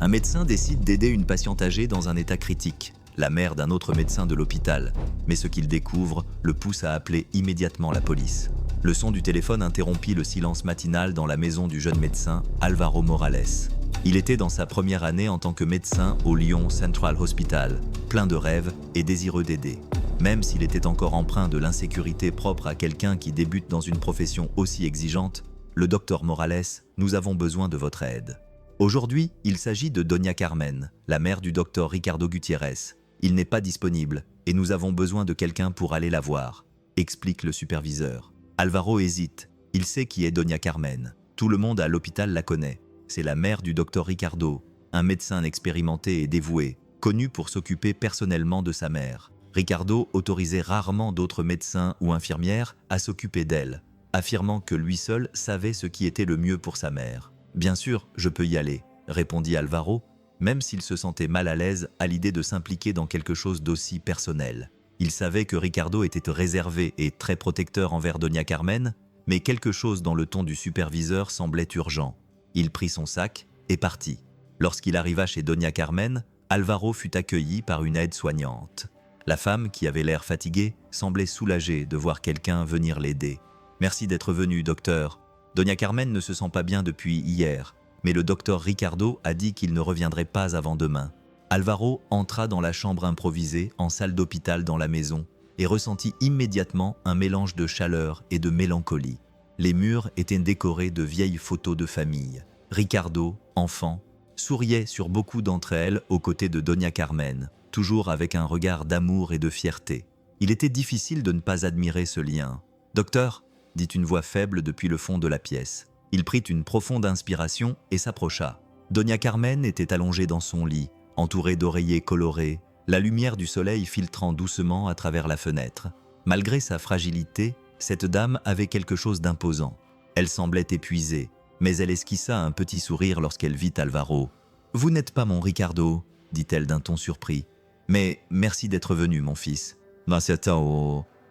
Un médecin décide d'aider une patiente âgée dans un état critique, la mère d'un autre médecin de l'hôpital. Mais ce qu'il découvre le pousse à appeler immédiatement la police. Le son du téléphone interrompit le silence matinal dans la maison du jeune médecin Álvaro Morales. Il était dans sa première année en tant que médecin au Lyon Central Hospital, plein de rêves et désireux d'aider. Même s'il était encore empreint de l'insécurité propre à quelqu'un qui débute dans une profession aussi exigeante, le docteur Morales, nous avons besoin de votre aide. Aujourd'hui, il s'agit de Doña Carmen, la mère du docteur Ricardo Gutiérrez. Il n'est pas disponible et nous avons besoin de quelqu'un pour aller la voir, explique le superviseur. Álvaro hésite. Il sait qui est Doña Carmen. Tout le monde à l'hôpital la connaît. C'est la mère du docteur Ricardo, un médecin expérimenté et dévoué, connu pour s'occuper personnellement de sa mère. Ricardo autorisait rarement d'autres médecins ou infirmières à s'occuper d'elle, affirmant que lui seul savait ce qui était le mieux pour sa mère. « Bien sûr, je peux y aller », répondit Álvaro, même s'il se sentait mal à l'aise à l'idée de s'impliquer dans quelque chose d'aussi personnel. Il savait que Ricardo était réservé et très protecteur envers Doña Carmen, mais quelque chose dans le ton du superviseur semblait urgent. Il prit son sac et partit. Lorsqu'il arriva chez Doña Carmen, Álvaro fut accueilli par une aide-soignante. La femme, qui avait l'air fatiguée, semblait soulagée de voir quelqu'un venir l'aider. « Merci d'être venu, docteur. Doña Carmen ne se sent pas bien depuis hier, mais le docteur Ricardo a dit qu'il ne reviendrait pas avant demain. » Álvaro entra dans la chambre improvisée en salle d'hôpital dans la maison et ressentit immédiatement un mélange de chaleur et de mélancolie. Les murs étaient décorés de vieilles photos de famille. Ricardo, enfant, souriait sur beaucoup d'entre elles aux côtés de Doña Carmen, toujours avec un regard d'amour et de fierté. Il était difficile de ne pas admirer ce lien. « Docteur », dit une voix faible depuis le fond de la pièce. Il prit une profonde inspiration et s'approcha. Doña Carmen était allongée dans son lit, entourée d'oreillers colorés, la lumière du soleil filtrant doucement à travers la fenêtre. Malgré sa fragilité, cette dame avait quelque chose d'imposant. Elle semblait épuisée, mais elle esquissa un petit sourire lorsqu'elle vit Álvaro. « Vous n'êtes pas mon Ricardo », dit-elle d'un ton surpris. « Mais merci d'être venu, mon fils. »«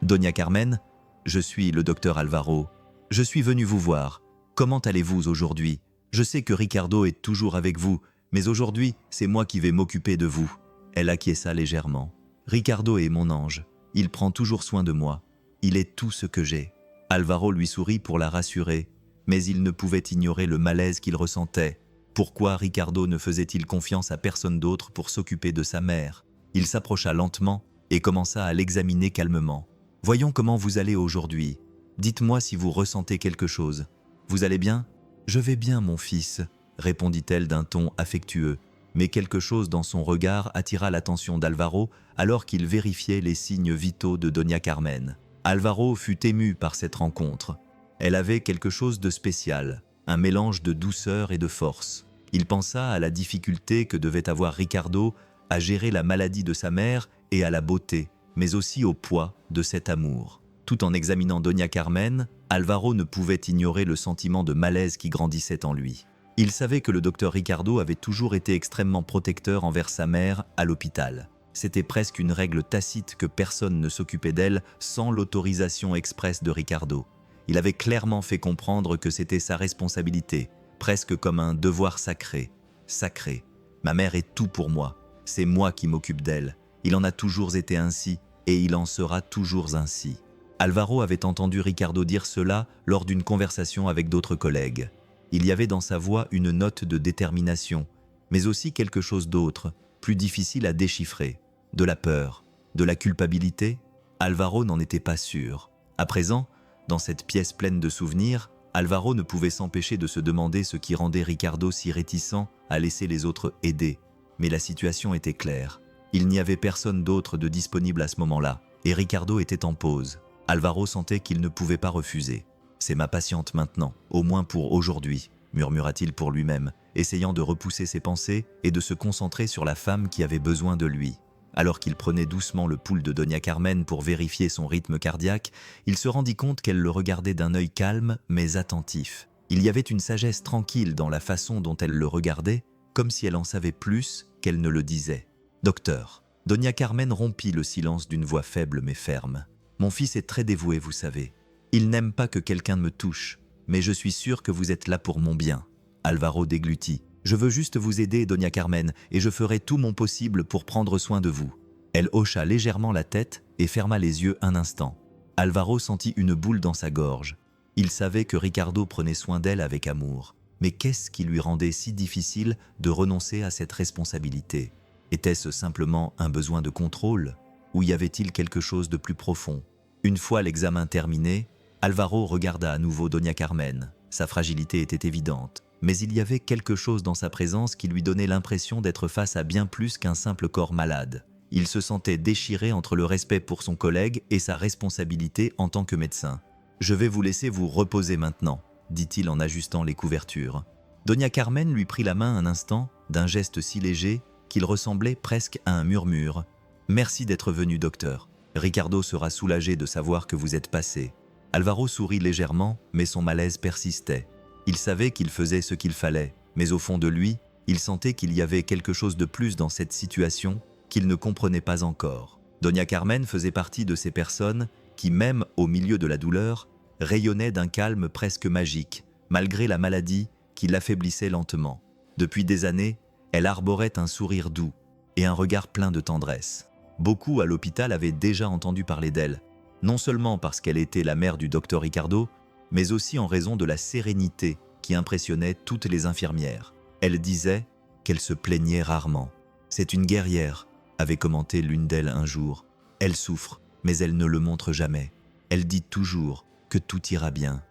Doña Carmen, je suis le docteur Álvaro. Je suis venu vous voir. Comment allez-vous aujourd'hui? Je sais que Ricardo est toujours avec vous, mais aujourd'hui, c'est moi qui vais m'occuper de vous. » Elle acquiesça légèrement. « Ricardo est mon ange. Il prend toujours soin de moi. Il est tout ce que j'ai. » Álvaro lui sourit pour la rassurer, mais il ne pouvait ignorer le malaise qu'il ressentait. Pourquoi Ricardo ne faisait-il confiance à personne d'autre pour s'occuper de sa mère? Il s'approcha lentement et commença à l'examiner calmement. « Voyons comment vous allez aujourd'hui. Dites-moi si vous ressentez quelque chose. Vous allez bien ?»« Je vais bien, mon fils », répondit-elle d'un ton affectueux. Mais quelque chose dans son regard attira l'attention d'Álvaro alors qu'il vérifiait les signes vitaux de Doña Carmen. Álvaro fut ému par cette rencontre. Elle avait quelque chose de spécial, un mélange de douceur et de force. Il pensa à la difficulté que devait avoir Ricardo à gérer la maladie de sa mère et à la beauté, mais aussi au poids de cet amour. Tout en examinant Doña Carmen, Álvaro ne pouvait ignorer le sentiment de malaise qui grandissait en lui. Il savait que le docteur Ricardo avait toujours été extrêmement protecteur envers sa mère à l'hôpital. C'était presque une règle tacite que personne ne s'occupait d'elle sans l'autorisation expresse de Ricardo. Il avait clairement fait comprendre que c'était sa responsabilité, presque comme un devoir sacré. Sacré. Ma mère est tout pour moi. C'est moi qui m'occupe d'elle. Il en a toujours été ainsi et il en sera toujours ainsi. Álvaro avait entendu Ricardo dire cela lors d'une conversation avec d'autres collègues. Il y avait dans sa voix une note de détermination, mais aussi quelque chose d'autre, plus difficile à déchiffrer. De la peur, de la culpabilité. Álvaro n'en était pas sûr. À présent, dans cette pièce pleine de souvenirs, Álvaro ne pouvait s'empêcher de se demander ce qui rendait Ricardo si réticent à laisser les autres aider. Mais la situation était claire. Il n'y avait personne d'autre de disponible à ce moment-là, et Ricardo était en pause. Álvaro sentait qu'il ne pouvait pas refuser. « C'est ma patiente maintenant, au moins pour aujourd'hui », murmura-t-il pour lui-même, essayant de repousser ses pensées et de se concentrer sur la femme qui avait besoin de lui. Alors qu'il prenait doucement le pouls de Doña Carmen pour vérifier son rythme cardiaque, il se rendit compte qu'elle le regardait d'un œil calme mais attentif. Il y avait une sagesse tranquille dans la façon dont elle le regardait, comme si elle en savait plus qu'elle ne le disait. « Docteur ». Doña Carmen rompit le silence d'une voix faible mais ferme. « Mon fils est très dévoué, vous savez. Il n'aime pas que quelqu'un me touche, mais je suis sûr que vous êtes là pour mon bien. » Álvaro déglutit. Je veux juste vous aider, Doña Carmen, et je ferai tout mon possible pour prendre soin de vous. » Elle hocha légèrement la tête et ferma les yeux un instant. Alvaro sentit une boule dans sa gorge. Il savait que Ricardo prenait soin d'elle avec amour. Mais qu'est-ce qui lui rendait si difficile de renoncer à cette responsabilité? Était-ce simplement un besoin de contrôle? Ou y avait-il quelque chose de plus profond? Une fois l'examen terminé, Alvaro regarda à nouveau Doña Carmen. Sa fragilité était évidente, mais il y avait quelque chose dans sa présence qui lui donnait l'impression d'être face à bien plus qu'un simple corps malade. Il se sentait déchiré entre le respect pour son collègue et sa responsabilité en tant que médecin. « Je vais vous laisser vous reposer maintenant », dit-il en ajustant les couvertures. Doña Carmen lui prit la main un instant, d'un geste si léger qu'il ressemblait presque à un murmure. « Merci d'être venu, docteur. Ricardo sera soulagé de savoir que vous êtes passé. » Alvaro sourit légèrement, mais son malaise persistait. Il savait qu'il faisait ce qu'il fallait, mais au fond de lui, il sentait qu'il y avait quelque chose de plus dans cette situation qu'il ne comprenait pas encore. Doña Carmen faisait partie de ces personnes qui, même au milieu de la douleur, rayonnaient d'un calme presque magique, malgré la maladie qui l'affaiblissait lentement. Depuis des années, elle arborait un sourire doux et un regard plein de tendresse. Beaucoup à l'hôpital avaient déjà entendu parler d'elle, non seulement parce qu'elle était la mère du docteur Ricardo, mais aussi en raison de la sérénité qui impressionnait toutes les infirmières. Elle disait qu'elle se plaignait rarement. « C'est une guerrière », avait commenté l'une d'elles un jour. « Elle souffre, mais elle ne le montre jamais. Elle dit toujours que tout ira bien. »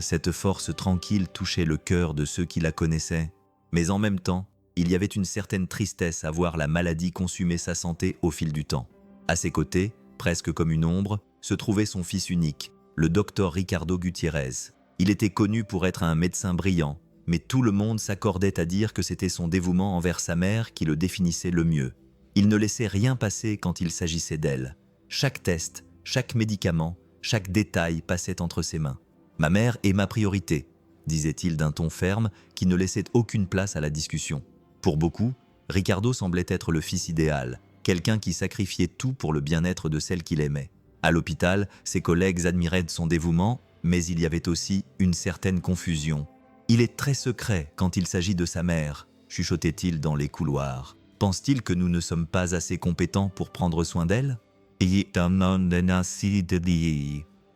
Cette force tranquille touchait le cœur de ceux qui la connaissaient. Mais en même temps, il y avait une certaine tristesse à voir la maladie consumer sa santé au fil du temps. À ses côtés, presque comme une ombre, se trouvait son fils unique, le docteur Ricardo Gutiérrez. Il était connu pour être un médecin brillant, mais tout le monde s'accordait à dire que c'était son dévouement envers sa mère qui le définissait le mieux. Il ne laissait rien passer quand il s'agissait d'elle. Chaque test, chaque médicament, chaque détail passait entre ses mains. « Ma mère est ma priorité », disait-il d'un ton ferme qui ne laissait aucune place à la discussion. Pour beaucoup, Ricardo semblait être le fils idéal, quelqu'un qui sacrifiait tout pour le bien-être de celle qu'il aimait. À l'hôpital, ses collègues admiraient son dévouement, mais il y avait aussi une certaine confusion. « Il est très secret quand il s'agit de sa mère », chuchotait-il dans les couloirs. « Pense-t-il que nous ne sommes pas assez compétents pour prendre soin d'elle ?»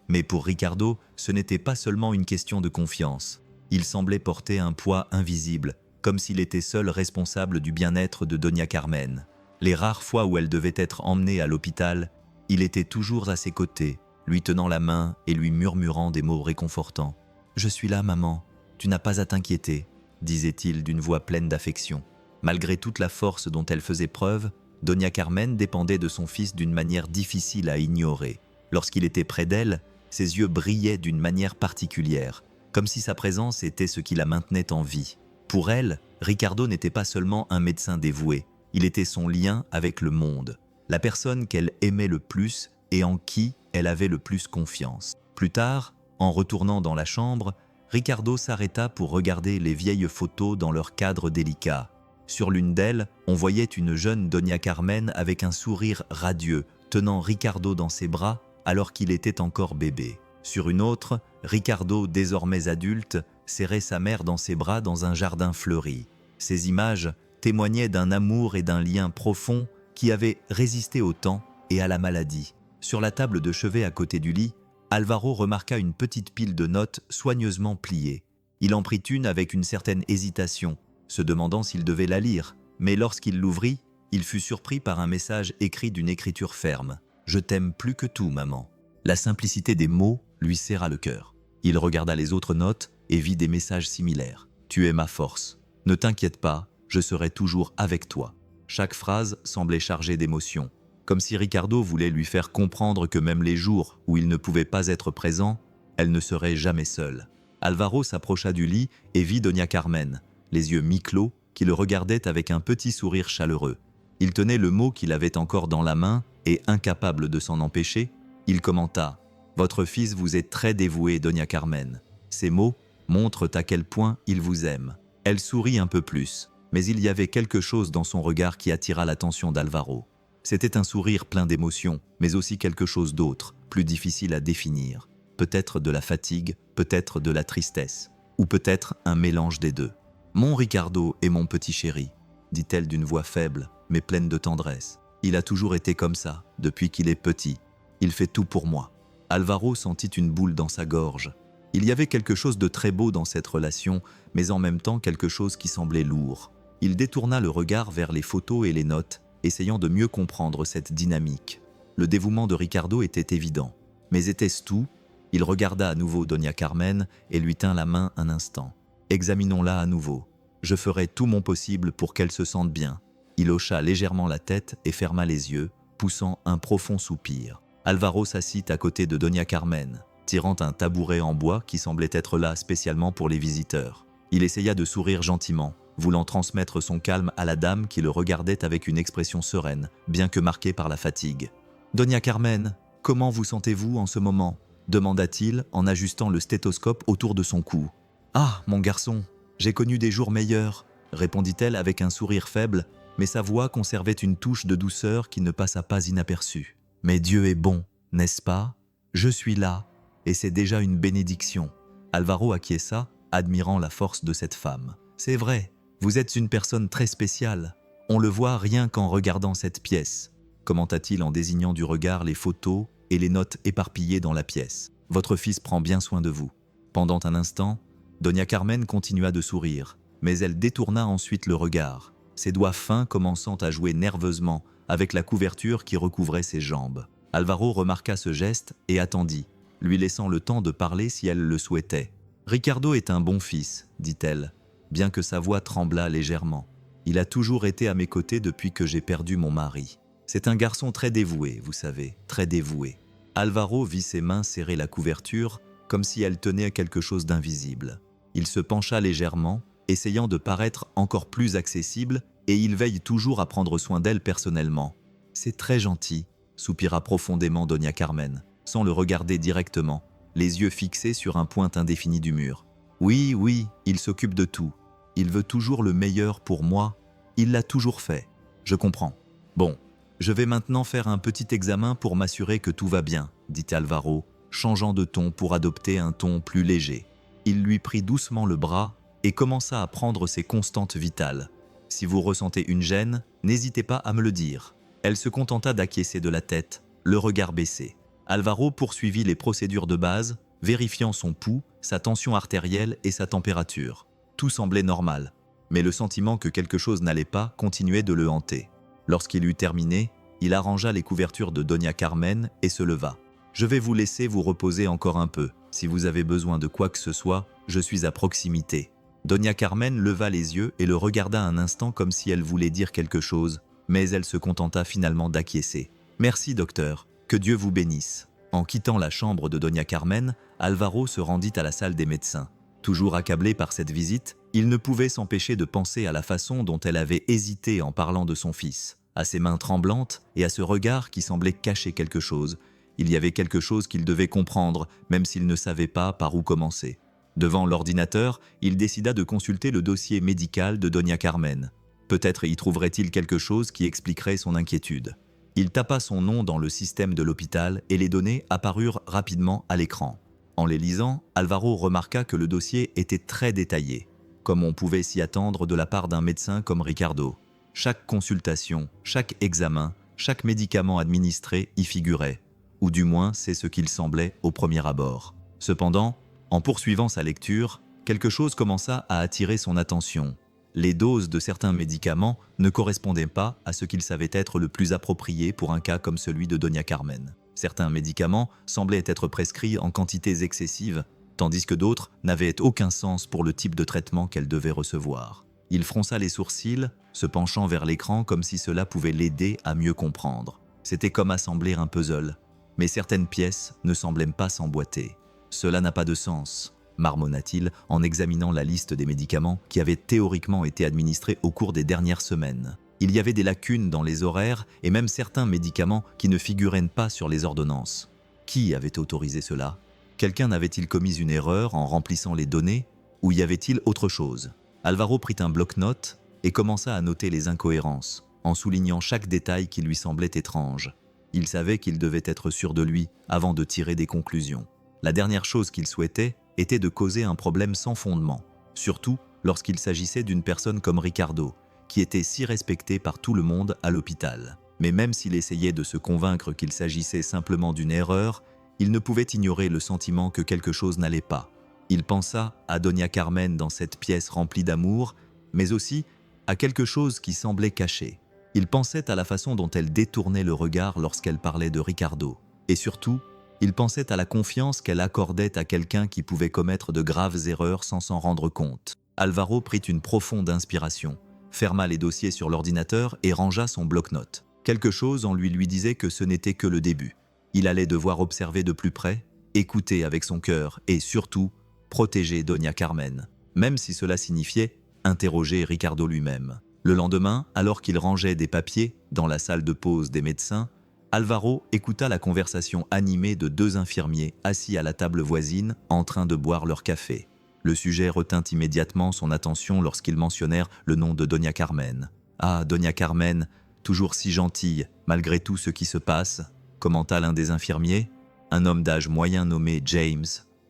Mais pour Ricardo, ce n'était pas seulement une question de confiance. Il semblait porter un poids invisible, comme s'il était seul responsable du bien-être de Doña Carmen. Les rares fois où elle devait être emmenée à l'hôpital, il était toujours à ses côtés, lui tenant la main et lui murmurant des mots réconfortants. « Je suis là, maman. Tu n'as pas à t'inquiéter », disait-il d'une voix pleine d'affection. Malgré toute la force dont elle faisait preuve, Doña Carmen dépendait de son fils d'une manière difficile à ignorer. Lorsqu'il était près d'elle, ses yeux brillaient d'une manière particulière, comme si sa présence était ce qui la maintenait en vie. Pour elle, Ricardo n'était pas seulement un médecin dévoué, il était son lien avec le monde, la personne qu'elle aimait le plus et en qui elle avait le plus confiance. Plus tard, en retournant dans la chambre, Ricardo s'arrêta pour regarder les vieilles photos dans leur cadre délicat. Sur l'une d'elles, on voyait une jeune Doña Carmen avec un sourire radieux, tenant Ricardo dans ses bras alors qu'il était encore bébé. Sur une autre, Ricardo, désormais adulte, serrait sa mère dans ses bras dans un jardin fleuri. Ces images témoignaient d'un amour et d'un lien profond qui avaient résisté au temps et à la maladie. Sur la table de chevet à côté du lit, Alvaro remarqua une petite pile de notes soigneusement pliées. Il en prit une avec une certaine hésitation, se demandant s'il devait la lire, mais lorsqu'il l'ouvrit, il fut surpris par un message écrit d'une écriture ferme. « Je t'aime plus que tout, maman ». La simplicité des mots lui serra le cœur. Il regarda les autres notes et vit des messages similaires. « Tu es ma force. Ne t'inquiète pas, je serai toujours avec toi ». Chaque phrase semblait chargée d'émotion, comme si Ricardo voulait lui faire comprendre que même les jours où il ne pouvait pas être présent, elle ne serait jamais seule. Alvaro s'approcha du lit et vit Doña Carmen, les yeux mi-clos, qui le regardait avec un petit sourire chaleureux. Il tenait le mot qu'il avait encore dans la main et, incapable de s'en empêcher, il commenta « Votre fils vous est très dévoué, Doña Carmen. Ces mots montrent à quel point il vous aime. » Elle sourit un peu plus, mais il y avait quelque chose dans son regard qui attira l'attention d'Alvaro. C'était un sourire plein d'émotion, mais aussi quelque chose d'autre, plus difficile à définir. Peut-être de la fatigue, peut-être de la tristesse. ou peut-être un mélange des deux. « Mon Ricardo est mon petit chéri », dit-elle d'une voix faible, mais pleine de tendresse. « Il a toujours été comme ça, depuis qu'il est petit. Il fait tout pour moi. » Alvaro sentit une boule dans sa gorge. Il y avait quelque chose de très beau dans cette relation, mais en même temps quelque chose qui semblait lourd. Il détourna le regard vers les photos et les notes, essayant de mieux comprendre cette dynamique. Le dévouement de Ricardo était évident. Mais était-ce tout? Il regarda à nouveau Doña Carmen et lui tint la main un instant. « Examinons-la à nouveau. Je ferai tout mon possible pour qu'elle se sente bien. » Il hocha légèrement la tête et ferma les yeux, poussant un profond soupir. Alvaro s'assit à côté de Doña Carmen, tirant un tabouret en bois qui semblait être là spécialement pour les visiteurs. Il essaya de sourire gentiment, voulant transmettre son calme à la dame qui le regardait avec une expression sereine, bien que marquée par la fatigue. « Doña Carmen, comment vous sentez-vous en ce moment ?» demanda-t-il en ajustant le stéthoscope autour de son cou. « Ah, mon garçon, j'ai connu des jours meilleurs », répondit-elle avec un sourire faible, mais sa voix conservait une touche de douceur qui ne passa pas inaperçue. « Mais Dieu est bon, n'est-ce pas? Je suis là, et c'est déjà une bénédiction. » Alvaro acquiesça, admirant la force de cette femme. « C'est vrai, vous êtes une personne très spéciale. On le voit rien qu'en regardant cette pièce, » commenta-t-il en désignant du regard les photos et les notes éparpillées dans la pièce. « Votre fils prend bien soin de vous. » Pendant un instant, Doña Carmen continua de sourire, mais elle détourna ensuite le regard, ses doigts fins commençant à jouer nerveusement avec la couverture qui recouvrait ses jambes. Alvaro remarqua ce geste et attendit, lui laissant le temps de parler si elle le souhaitait. « Ricardo est un bon fils, dit-elle, bien que sa voix tremblât légèrement. Il a toujours été à mes côtés depuis que j'ai perdu mon mari. C'est un garçon très dévoué, vous savez, très dévoué. » Alvaro vit ses mains serrer la couverture comme si elle tenait quelque chose d'invisible. Il se pencha légèrement, essayant de paraître encore plus accessible, et il veille toujours à prendre soin d'elle personnellement. « C'est très gentil, » soupira profondément Doña Carmen, sans le regarder directement, les yeux fixés sur un point indéfini du mur. « Oui, oui, il s'occupe de tout. Il veut toujours le meilleur pour moi. Il l'a toujours fait. Je comprends. Bon, je vais maintenant faire un petit examen pour m'assurer que tout va bien, » dit Alvaro, changeant de ton pour adopter un ton plus léger. Il lui prit doucement le bras et commença à prendre ses constantes vitales. « Si vous ressentez une gêne, n'hésitez pas à me le dire. » Elle se contenta d'acquiescer de la tête, le regard baissé. Alvaro poursuivit les procédures de base, vérifiant son pouls, sa tension artérielle et sa température. Tout semblait normal, mais le sentiment que quelque chose n'allait pas continuait de le hanter. Lorsqu'il eut terminé, il arrangea les couvertures de Doña Carmen et se leva. « Je vais vous laisser vous reposer encore un peu. Si vous avez besoin de quoi que ce soit, je suis à proximité. » Doña Carmen leva les yeux et le regarda un instant comme si elle voulait dire quelque chose, mais elle se contenta finalement d'acquiescer. « Merci, docteur. Que Dieu vous bénisse. » En quittant la chambre de Doña Carmen, Alvaro se rendit à la salle des médecins. Toujours accablé par cette visite, il ne pouvait s'empêcher de penser à la façon dont elle avait hésité en parlant de son fils, à ses mains tremblantes et à ce regard qui semblait cacher quelque chose. Il y avait quelque chose qu'il devait comprendre, même s'il ne savait pas par où commencer. Devant l'ordinateur, il décida de consulter le dossier médical de Doña Carmen. Peut-être y trouverait-il quelque chose qui expliquerait son inquiétude. Il tapa son nom dans le système de l'hôpital et les données apparurent rapidement à l'écran. En les lisant, Alvaro remarqua que le dossier était très détaillé, comme on pouvait s'y attendre de la part d'un médecin comme Ricardo. Chaque consultation, chaque examen, chaque médicament administré y figurait, ou du moins c'est ce qu'il semblait au premier abord. Cependant, en poursuivant sa lecture, quelque chose commença à attirer son attention. Les doses de certains médicaments ne correspondaient pas à ce qu'il savait être le plus approprié pour un cas comme celui de Doña Carmen. Certains médicaments semblaient être prescrits en quantités excessives, tandis que d'autres n'avaient aucun sens pour le type de traitement qu'elle devait recevoir. Il fronça les sourcils, se penchant vers l'écran comme si cela pouvait l'aider à mieux comprendre. C'était comme assembler un puzzle, mais certaines pièces ne semblaient pas s'emboîter. « Cela n'a pas de sens », marmonna-t-il en examinant la liste des médicaments qui avaient théoriquement été administrés au cours des dernières semaines. Il y avait des lacunes dans les horaires et même certains médicaments qui ne figuraient pas sur les ordonnances. Qui avait autorisé cela? Quelqu'un avait-il commis une erreur en remplissant les données ou y avait-il autre chose? Alvaro prit un bloc-notes et commença à noter les incohérences, en soulignant chaque détail qui lui semblait étrange. Il savait qu'il devait être sûr de lui avant de tirer des conclusions. La dernière chose qu'il souhaitait était de causer un problème sans fondement, surtout lorsqu'il s'agissait d'une personne comme Ricardo, qui était si respecté par tout le monde à l'hôpital. Mais même s'il essayait de se convaincre qu'il s'agissait simplement d'une erreur, il ne pouvait ignorer le sentiment que quelque chose n'allait pas. Il pensa à Doña Carmen dans cette pièce remplie d'amour, mais aussi à quelque chose qui semblait caché. Il pensait à la façon dont elle détournait le regard lorsqu'elle parlait de Ricardo. Et surtout, il pensait à la confiance qu'elle accordait à quelqu'un qui pouvait commettre de graves erreurs sans s'en rendre compte. Alvaro prit une profonde inspiration, ferma les dossiers sur l'ordinateur et rangea son bloc-notes. Quelque chose en lui disait que ce n'était que le début. Il allait devoir observer de plus près, écouter avec son cœur et surtout, protéger Doña Carmen, même si cela signifiait interroger Ricardo lui-même. Le lendemain, alors qu'il rangeait des papiers dans la salle de pause des médecins, Alvaro écouta la conversation animée de deux infirmiers assis à la table voisine en train de boire leur café. Le sujet retint immédiatement son attention lorsqu'ils mentionnèrent le nom de Doña Carmen. « Ah, Doña Carmen, toujours si gentille, malgré tout ce qui se passe », commenta l'un des infirmiers, un homme d'âge moyen nommé James,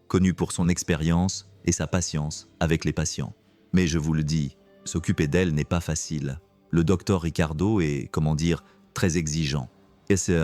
connu pour son expérience et sa patience avec les patients. Mais je vous le dis, s'occuper d'elle n'est pas facile. Le docteur Ricardo est, très exigeant. Et c'est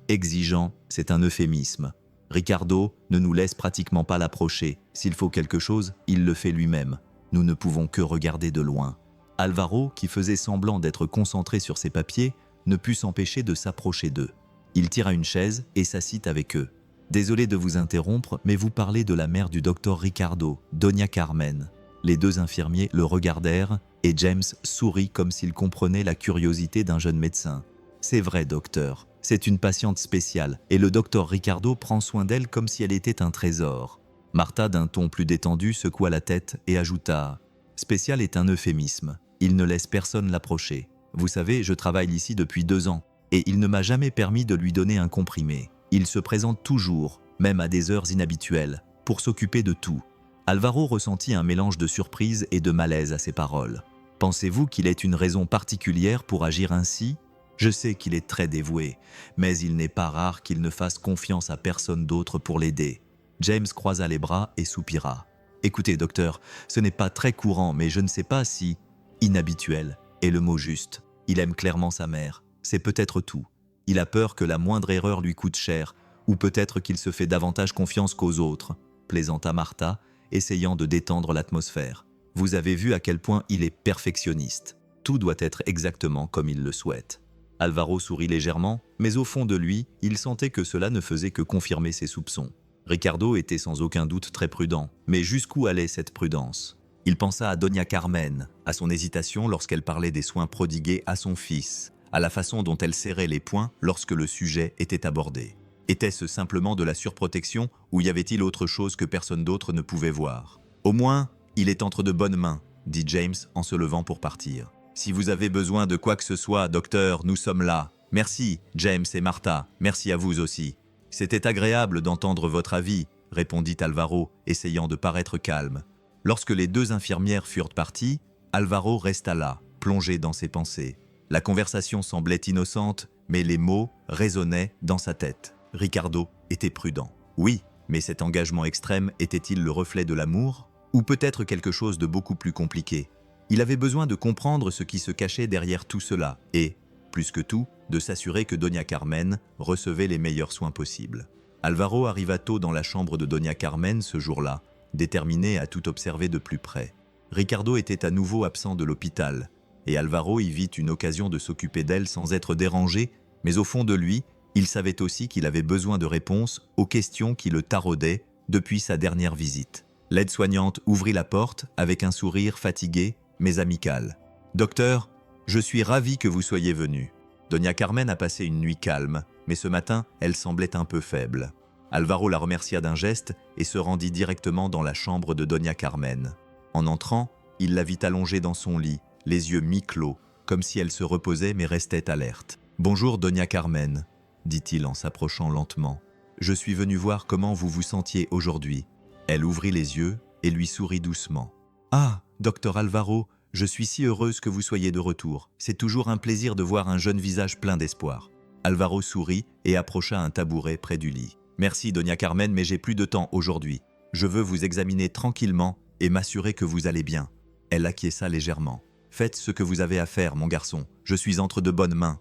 exigeant, c'est un euphémisme. Ricardo ne nous laisse pratiquement pas l'approcher. S'il faut quelque chose, il le fait lui-même. Nous ne pouvons que regarder de loin. Alvaro, qui faisait semblant d'être concentré sur ses papiers, ne put s'empêcher de s'approcher d'eux. Il tira une chaise et s'assit avec eux. « Désolé de vous interrompre, mais vous parlez de la mère du docteur Ricardo, Doña Carmen. » Les deux infirmiers le regardèrent et James sourit comme s'il comprenait la curiosité d'un jeune médecin. « C'est vrai, docteur. C'est une patiente spéciale et le docteur Ricardo prend soin d'elle comme si elle était un trésor. » Martha, d'un ton plus détendu, secoua la tête et ajouta « Spécial est un euphémisme. Il ne laisse personne l'approcher. Vous savez, je travaille ici depuis 2 ans et il ne m'a jamais permis de lui donner un comprimé. Il se présente toujours, même à des heures inhabituelles, pour s'occuper de tout. » Alvaro ressentit un mélange de surprise et de malaise à ces paroles. « Pensez-vous qu'il ait une raison particulière pour agir ainsi ? Je sais qu'il est très dévoué, mais il n'est pas rare qu'il ne fasse confiance à personne d'autre pour l'aider. » James croisa les bras et soupira. « Écoutez, docteur, ce n'est pas très courant, mais je ne sais pas si... inhabituel est le mot juste. Il aime clairement sa mère. C'est peut-être tout. Il a peur que la moindre erreur lui coûte cher, ou peut-être qu'il se fait davantage confiance qu'aux autres, » plaisanta Martha, essayant de détendre l'atmosphère. « Vous avez vu à quel point il est perfectionniste. Tout doit être exactement comme il le souhaite. » Alvaro sourit légèrement, mais au fond de lui, il sentait que cela ne faisait que confirmer ses soupçons. Ricardo était sans aucun doute très prudent, mais jusqu'où allait cette prudence ? Il pensa à Doña Carmen, à son hésitation lorsqu'elle parlait des soins prodigués à son fils, à la façon dont elle serrait les poings lorsque le sujet était abordé. Était-ce simplement de la surprotection ou y avait-il autre chose que personne d'autre ne pouvait voir ? « Au moins, il est entre de bonnes mains, » dit James en se levant pour partir. « Si vous avez besoin de quoi que ce soit, docteur, nous sommes là. Merci, James et Martha, merci à vous aussi. » « C'était agréable d'entendre votre avis, » répondit Alvaro, essayant de paraître calme. Lorsque les deux infirmières furent parties, Alvaro resta là, plongé dans ses pensées. La conversation semblait innocente, mais les mots résonnaient dans sa tête. Ricardo était prudent. Oui, mais cet engagement extrême était-il le reflet de l'amour ? Ou peut-être quelque chose de beaucoup plus compliqué ? Il avait besoin de comprendre ce qui se cachait derrière tout cela et, plus que tout, de s'assurer que Doña Carmen recevait les meilleurs soins possibles. Alvaro arriva tôt dans la chambre de Doña Carmen ce jour-là, déterminé à tout observer de plus près. Ricardo était à nouveau absent de l'hôpital, et Alvaro y vit une occasion de s'occuper d'elle sans être dérangé, mais au fond de lui, il savait aussi qu'il avait besoin de réponses aux questions qui le taraudaient depuis sa dernière visite. L'aide-soignante ouvrit la porte avec un sourire fatigué, mais amical. « Docteur, je suis ravi que vous soyez venu. Doña Carmen a passé une nuit calme, mais ce matin, elle semblait un peu faible. » Alvaro la remercia d'un geste et se rendit directement dans la chambre de Doña Carmen. En entrant, il la vit allongée dans son lit, les yeux mi-clos, comme si elle se reposait mais restait alerte. « Bonjour Doña Carmen, » dit-il en s'approchant lentement. « Je suis venu voir comment vous vous sentiez aujourd'hui. » Elle ouvrit les yeux et lui sourit doucement. « Ah, docteur Alvaro, je suis si heureuse que vous soyez de retour. C'est toujours un plaisir de voir un jeune visage plein d'espoir. » Alvaro sourit et approcha un tabouret près du lit. Merci, Doña Carmen, mais j'ai plus de temps aujourd'hui. Je veux vous examiner tranquillement et m'assurer que vous allez bien. Elle acquiesça légèrement. Faites ce que vous avez à faire, mon garçon. Je suis entre de bonnes mains.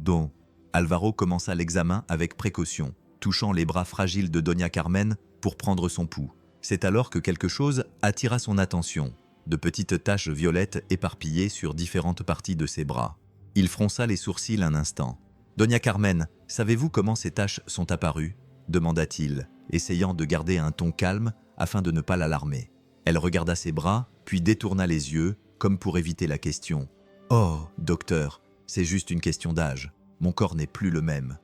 Don. Alvaro commença l'examen avec précaution, touchant les bras fragiles de Doña Carmen pour prendre son pouls. C'est alors que quelque chose attira son attention, de petites taches violettes éparpillées sur différentes parties de ses bras. Il fronça les sourcils un instant. « Doña Carmen, savez-vous comment ces taches sont apparues » demanda-t-il, essayant de garder un ton calme afin de ne pas l'alarmer. Elle regarda ses bras, puis détourna les yeux, comme pour éviter la question. « Oh, docteur, c'est juste une question d'âge. Mon corps n'est plus le même. »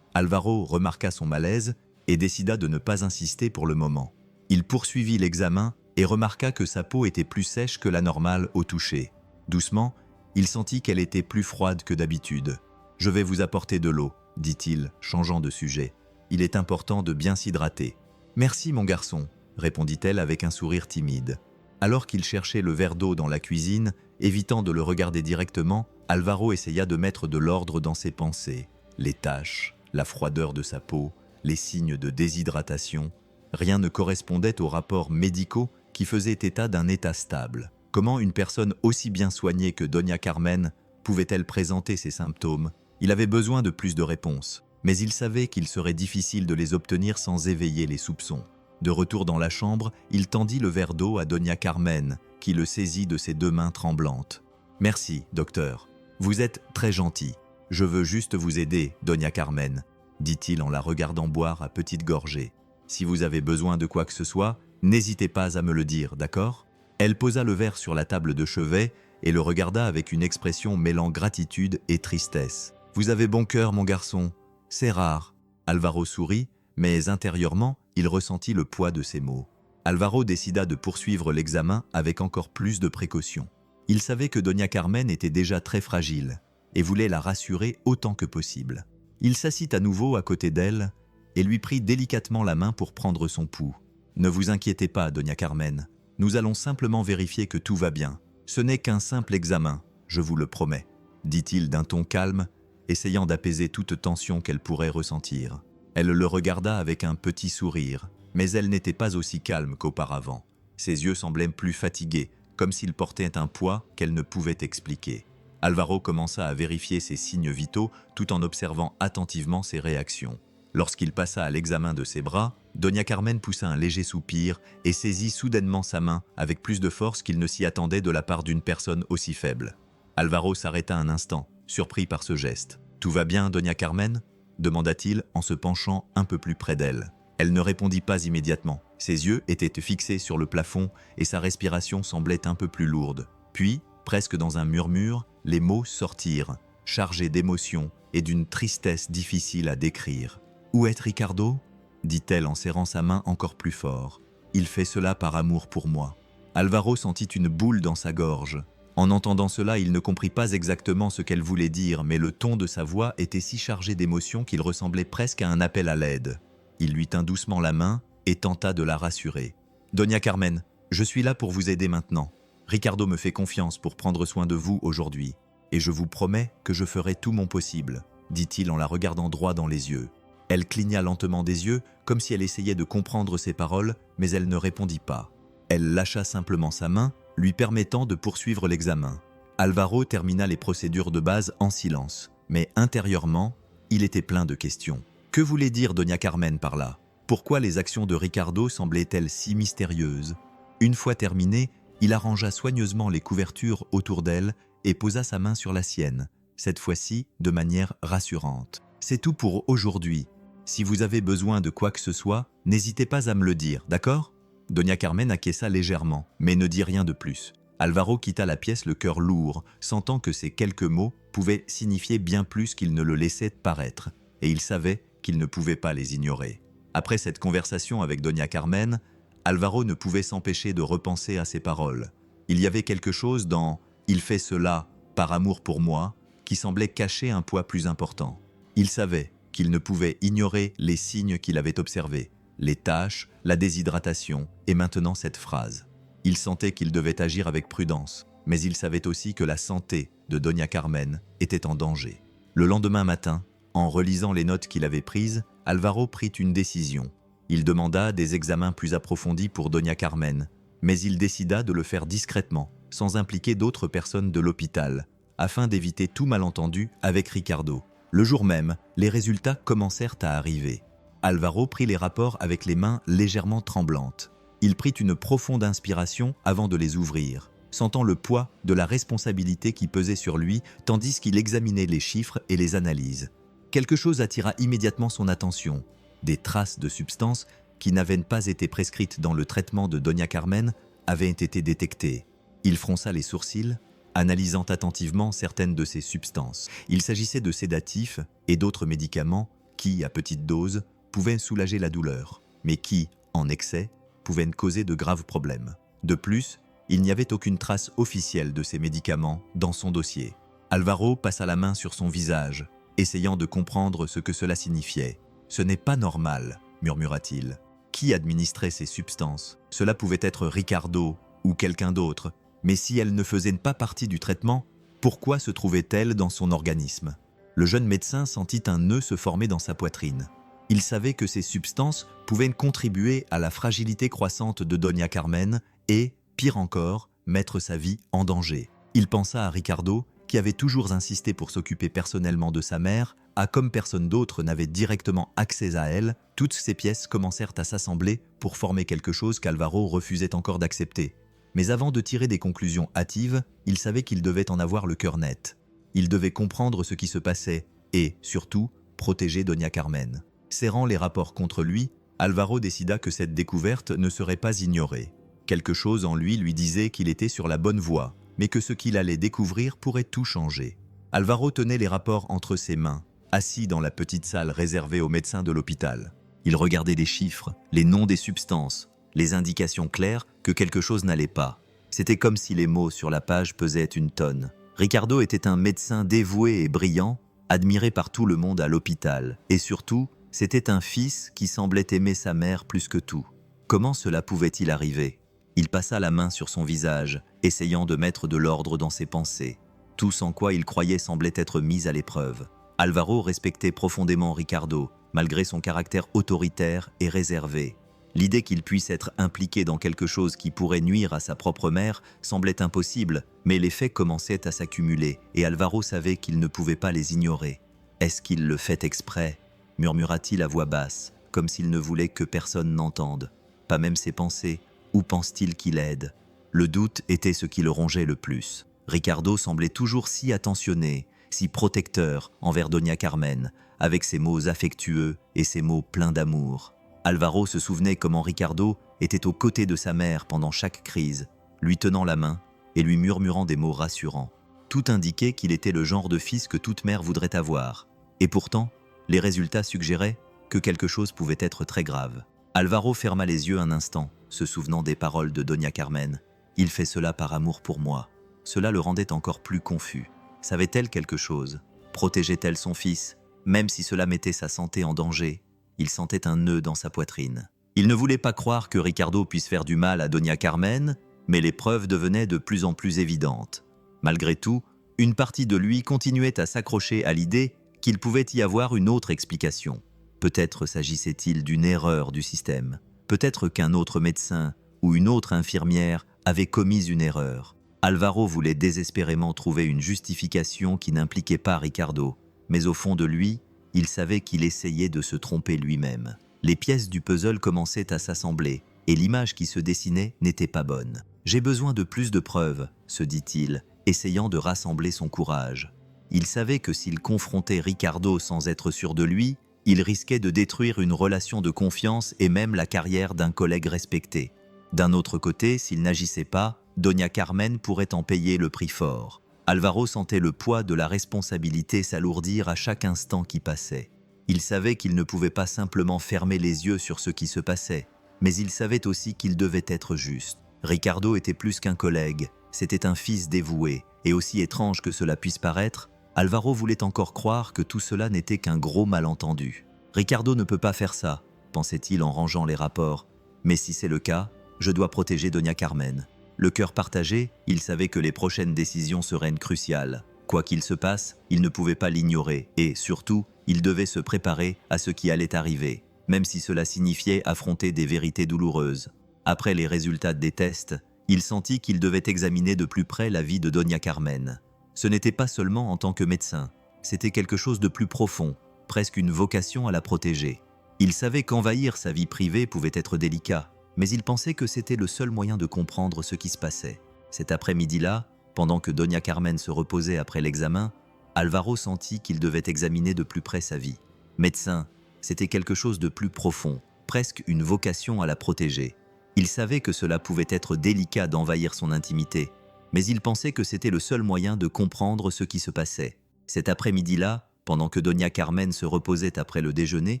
Alvaro remarqua son malaise et décida de ne pas insister pour le moment. Il poursuivit l'examen et remarqua que sa peau était plus sèche que la normale au toucher. Doucement, il sentit qu'elle était plus froide que d'habitude. « Je vais vous apporter de l'eau, » dit-il, changeant de sujet. « Il est important de bien s'hydrater. »« Merci, mon garçon, » répondit-elle avec un sourire timide. Alors qu'il cherchait le verre d'eau dans la cuisine, évitant de le regarder directement, Alvaro essaya de mettre de l'ordre dans ses pensées. Les taches, la froideur de sa peau, les signes de déshydratation, rien ne correspondait aux rapports médicaux qui faisaient état d'un état stable. Comment une personne aussi bien soignée que Doña Carmen pouvait-elle présenter ces symptômes? Il avait besoin de plus de réponses, mais il savait qu'il serait difficile de les obtenir sans éveiller les soupçons. De retour dans la chambre, il tendit le verre d'eau à Doña Carmen, qui le saisit de ses 2 mains tremblantes. « Merci, docteur. Vous êtes très gentil. Je veux juste vous aider, Doña Carmen, » dit-il en la regardant boire à petites gorgées. « Si vous avez besoin de quoi que ce soit, n'hésitez pas à me le dire, d'accord ?» Elle posa le verre sur la table de chevet et le regarda avec une expression mêlant gratitude et tristesse. « Vous avez bon cœur, mon garçon. C'est rare. » Alvaro sourit, mais intérieurement, il ressentit le poids de ses mots. Alvaro décida de poursuivre l'examen avec encore plus de précaution. Il savait que Doña Carmen était déjà très fragile et voulait la rassurer autant que possible. Il s'assit à nouveau à côté d'elle et lui prit délicatement la main pour prendre son pouls. « Ne vous inquiétez pas, Doña Carmen. Nous allons simplement vérifier que tout va bien. Ce n'est qu'un simple examen, je vous le promets, » dit-il d'un ton calme, essayant d'apaiser toute tension qu'elle pourrait ressentir. Elle le regarda avec un petit sourire, mais elle n'était pas aussi calme qu'auparavant. Ses yeux semblaient plus fatigués, comme s'il portait un poids qu'elle ne pouvait expliquer. Alvaro commença à vérifier ses signes vitaux tout en observant attentivement ses réactions. Lorsqu'il passa à l'examen de ses bras, Doña Carmen poussa un léger soupir et saisit soudainement sa main avec plus de force qu'il ne s'y attendait de la part d'une personne aussi faible. Alvaro s'arrêta un instant, surpris par ce geste. « Tout va bien, Doña Carmen ?» demanda-t-il en se penchant un peu plus près d'elle. Elle ne répondit pas immédiatement. Ses yeux étaient fixés sur le plafond et sa respiration semblait un peu plus lourde. Puis, presque dans un murmure, les mots sortirent, chargés d'émotion et d'une tristesse difficile à décrire. « Où est Ricardo ?» dit-elle en serrant sa main encore plus fort. « Il fait cela par amour pour moi. » Alvaro sentit une boule dans sa gorge. En entendant cela, il ne comprit pas exactement ce qu'elle voulait dire, mais le ton de sa voix était si chargé d'émotion qu'il ressemblait presque à un appel à l'aide. Il lui tint doucement la main et tenta de la rassurer. « Doña Carmen, je suis là pour vous aider maintenant. Ricardo me fait confiance pour prendre soin de vous aujourd'hui. Et je vous promets que je ferai tout mon possible, » dit-il en la regardant droit dans les yeux. Elle cligna lentement des yeux, comme si elle essayait de comprendre ses paroles, mais elle ne répondit pas. Elle lâcha simplement sa main, lui permettant de poursuivre l'examen. Alvaro termina les procédures de base en silence, mais intérieurement, il était plein de questions. Que voulait dire Doña Carmen par là? Pourquoi les actions de Ricardo semblaient-elles si mystérieuses? Une fois terminé, il arrangea soigneusement les couvertures autour d'elle et posa sa main sur la sienne, cette fois-ci de manière rassurante. « C'est tout pour aujourd'hui. Si vous avez besoin de quoi que ce soit, n'hésitez pas à me le dire, d'accord ?» Doña Carmen acquiesça légèrement, mais ne dit rien de plus. Alvaro quitta la pièce le cœur lourd, sentant que ces quelques mots pouvaient signifier bien plus qu'il ne le laissait paraître, et il savait qu'il ne pouvait pas les ignorer. Après cette conversation avec Doña Carmen, Alvaro ne pouvait s'empêcher de repenser à ses paroles. Il y avait quelque chose dans « il fait cela par amour pour moi » qui semblait cacher un poids plus important. Il savait qu'il ne pouvait ignorer les signes qu'il avait observés, les taches, la déshydratation et maintenant cette phrase. Il sentait qu'il devait agir avec prudence, mais il savait aussi que la santé de Doña Carmen était en danger. Le lendemain matin, En relisant les notes qu'il avait prises, Alvaro prit une décision. Il demanda des examens plus approfondis pour Doña Carmen, mais il décida de le faire discrètement, sans impliquer d'autres personnes de l'hôpital, afin d'éviter tout malentendu avec Ricardo. Le jour même, les résultats commencèrent à arriver. Alvaro prit les rapports avec les mains légèrement tremblantes. Il prit une profonde inspiration avant de les ouvrir, sentant le poids de la responsabilité qui pesait sur lui tandis qu'il examinait les chiffres et les analyses. Quelque chose attira immédiatement son attention. Des traces de substances qui n'avaient pas été prescrites dans le traitement de Doña Carmen avaient été détectées. Il fronça les sourcils, analysant attentivement certaines de ces substances. Il s'agissait de sédatifs et d'autres médicaments qui, à petite dose, pouvaient soulager la douleur, mais qui, en excès, pouvaient causer de graves problèmes. De plus, il n'y avait aucune trace officielle de ces médicaments dans son dossier. Alvaro passa la main sur son visage, essayant de comprendre ce que cela signifiait. « Ce n'est pas normal », murmura-t-il. Qui administrait ces substances? Cela pouvait être Ricardo ou quelqu'un d'autre, mais si elles ne faisaient pas partie du traitement, pourquoi se trouvaient-elles dans son organisme? Le jeune médecin sentit un nœud se former dans sa poitrine. Il savait que ces substances pouvaient contribuer à la fragilité croissante de Doña Carmen et, pire encore, mettre sa vie en danger. Il pensa à Ricardo, qui avait toujours insisté pour s'occuper personnellement de sa mère, comme personne d'autre n'avait directement accès à elle, toutes ces pièces commencèrent à s'assembler pour former quelque chose qu'Alvaro refusait encore d'accepter. Mais avant de tirer des conclusions hâtives, il savait qu'il devait en avoir le cœur net. Il devait comprendre ce qui se passait et, surtout, protéger Doña Carmen. Serrant les rapports contre lui, Alvaro décida que cette découverte ne serait pas ignorée. Quelque chose en lui disait qu'il était sur la bonne voie, mais que ce qu'il allait découvrir pourrait tout changer. Alvaro tenait les rapports entre ses mains, assis dans la petite salle réservée aux médecins de l'hôpital. Il regardait les chiffres, les noms des substances, les indications claires que quelque chose n'allait pas. C'était comme si les mots sur la page pesaient une tonne. Ricardo était un médecin dévoué et brillant, admiré par tout le monde à l'hôpital. Et surtout, c'était un fils qui semblait aimer sa mère plus que tout. Comment cela pouvait-il arriver? Il passa la main sur son visage, essayant de mettre de l'ordre dans ses pensées. Tout en quoi il croyait semblait être mis à l'épreuve. Alvaro respectait profondément Ricardo, malgré son caractère autoritaire et réservé. L'idée qu'il puisse être impliqué dans quelque chose qui pourrait nuire à sa propre mère semblait impossible, mais les faits commençaient à s'accumuler et Alvaro savait qu'il ne pouvait pas les ignorer. « Est-ce qu'il le fait exprès ?» murmura-t-il à voix basse, comme s'il ne voulait que personne n'entende. Pas même ses pensées. Où pense-t-il qu'il aide? Le doute était ce qui le rongeait le plus. Ricardo semblait toujours si attentionné, si protecteur envers Doña Carmen, avec ses mots affectueux et ses mots pleins d'amour. Alvaro se souvenait comment Ricardo était aux côtés de sa mère pendant chaque crise, lui tenant la main et lui murmurant des mots rassurants. Tout indiquait qu'il était le genre de fils que toute mère voudrait avoir. Et pourtant, les résultats suggéraient que quelque chose pouvait être très grave. Alvaro ferma les yeux un instant, se souvenant des paroles de Doña Carmen. « Il fait cela par amour pour moi. » Cela le rendait encore plus confus. Savait-elle quelque chose? Protégeait-elle son fils? Même si cela mettait sa santé en danger, il sentait un nœud dans sa poitrine. Il ne voulait pas croire que Ricardo puisse faire du mal à Doña Carmen, mais les preuves devenaient de plus en plus évidentes. Malgré tout, une partie de lui continuait à s'accrocher à l'idée qu'il pouvait y avoir une autre explication. Peut-être s'agissait-il d'une erreur du système. Peut-être qu'un autre médecin ou une autre infirmière avait commis une erreur. Alvaro voulait désespérément trouver une justification qui n'impliquait pas Ricardo, mais au fond de lui, il savait qu'il essayait de se tromper lui-même. Les pièces du puzzle commençaient à s'assembler, et l'image qui se dessinait n'était pas bonne. « J'ai besoin de plus de preuves », se dit-il, essayant de rassembler son courage. Il savait que s'il confrontait Ricardo sans être sûr de lui, il risquait de détruire une relation de confiance et même la carrière d'un collègue respecté. D'un autre côté, s'il n'agissait pas, Doña Carmen pourrait en payer le prix fort. Alvaro sentait le poids de la responsabilité s'alourdir à chaque instant qui passait. Il savait qu'il ne pouvait pas simplement fermer les yeux sur ce qui se passait, mais il savait aussi qu'il devait être juste. Ricardo était plus qu'un collègue, c'était un fils dévoué, et aussi étrange que cela puisse paraître, Alvaro voulait encore croire que tout cela n'était qu'un gros malentendu. « Ricardo ne peut pas faire ça », pensait-il en rangeant les rapports. « Mais si c'est le cas, je dois protéger Doña Carmen. » Le cœur partagé, il savait que les prochaines décisions seraient cruciales. Quoi qu'il se passe, il ne pouvait pas l'ignorer et, surtout, Il devait se préparer à ce qui allait arriver, même si cela signifiait affronter des vérités douloureuses. Après les résultats des tests, il sentit qu'il devait examiner de plus près la vie de Doña Carmen. Ce n'était pas seulement en tant que médecin, c'était quelque chose de plus profond, presque une vocation à la protéger. Il savait qu'envahir sa vie privée pouvait être délicat, mais il pensait que c'était le seul moyen de comprendre ce qui se passait. Cet après-midi-là, pendant que Doña Carmen se reposait après l'examen, Álvaro sentit qu'il devait examiner de plus près sa vie. Médecin, c'était quelque chose de plus profond, presque une vocation à la protéger. Il savait que cela pouvait être délicat d'envahir son intimité, mais il pensait que c'était le seul moyen de comprendre ce qui se passait. Cet après-midi-là, pendant que Doña Carmen se reposait après le déjeuner,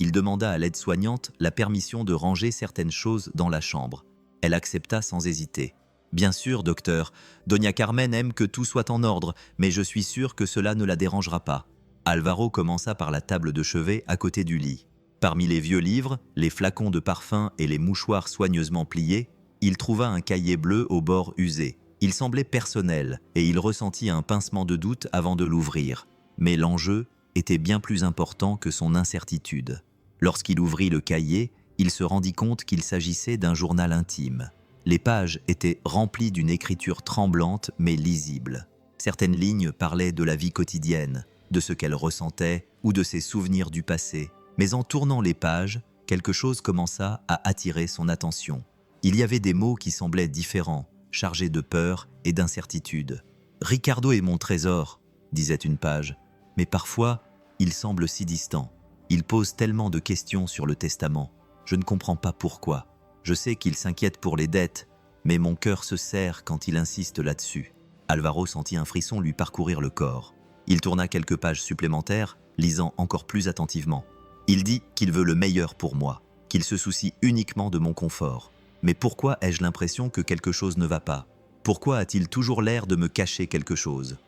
il demanda à l'aide-soignante la permission de ranger certaines choses dans la chambre. Elle accepta sans hésiter. « Bien sûr, docteur, Doña Carmen aime que tout soit en ordre, mais je suis sûr que cela ne la dérangera pas. » Álvaro commença par la table de chevet à côté du lit. Parmi les vieux livres, les flacons de parfum et les mouchoirs soigneusement pliés, il trouva un cahier bleu au bord usé. Il semblait personnel et il ressentit un pincement de doute avant de l'ouvrir. Mais l'enjeu était bien plus important que son incertitude. Lorsqu'il ouvrit le cahier, il se rendit compte qu'il s'agissait d'un journal intime. Les pages étaient remplies d'une écriture tremblante mais lisible. Certaines lignes parlaient de la vie quotidienne, de ce qu'elle ressentait ou de ses souvenirs du passé. Mais en tournant les pages, quelque chose commença à attirer son attention. Il y avait des mots qui semblaient différents, chargés de peur et d'incertitude. « Ricardo est mon trésor », disait une page, mais parfois, il semble si distant. Il pose tellement de questions sur le testament. Je ne comprends pas pourquoi. Je sais qu'il s'inquiète pour les dettes, mais mon cœur se serre quand il insiste là-dessus. Álvaro sentit un frisson lui parcourir le corps. Il tourna quelques pages supplémentaires, lisant encore plus attentivement. Il dit qu'il veut le meilleur pour moi, qu'il se soucie uniquement de mon confort. Mais pourquoi ai-je l'impression que quelque chose ne va pas? Pourquoi a-t-il toujours l'air de me cacher quelque chose?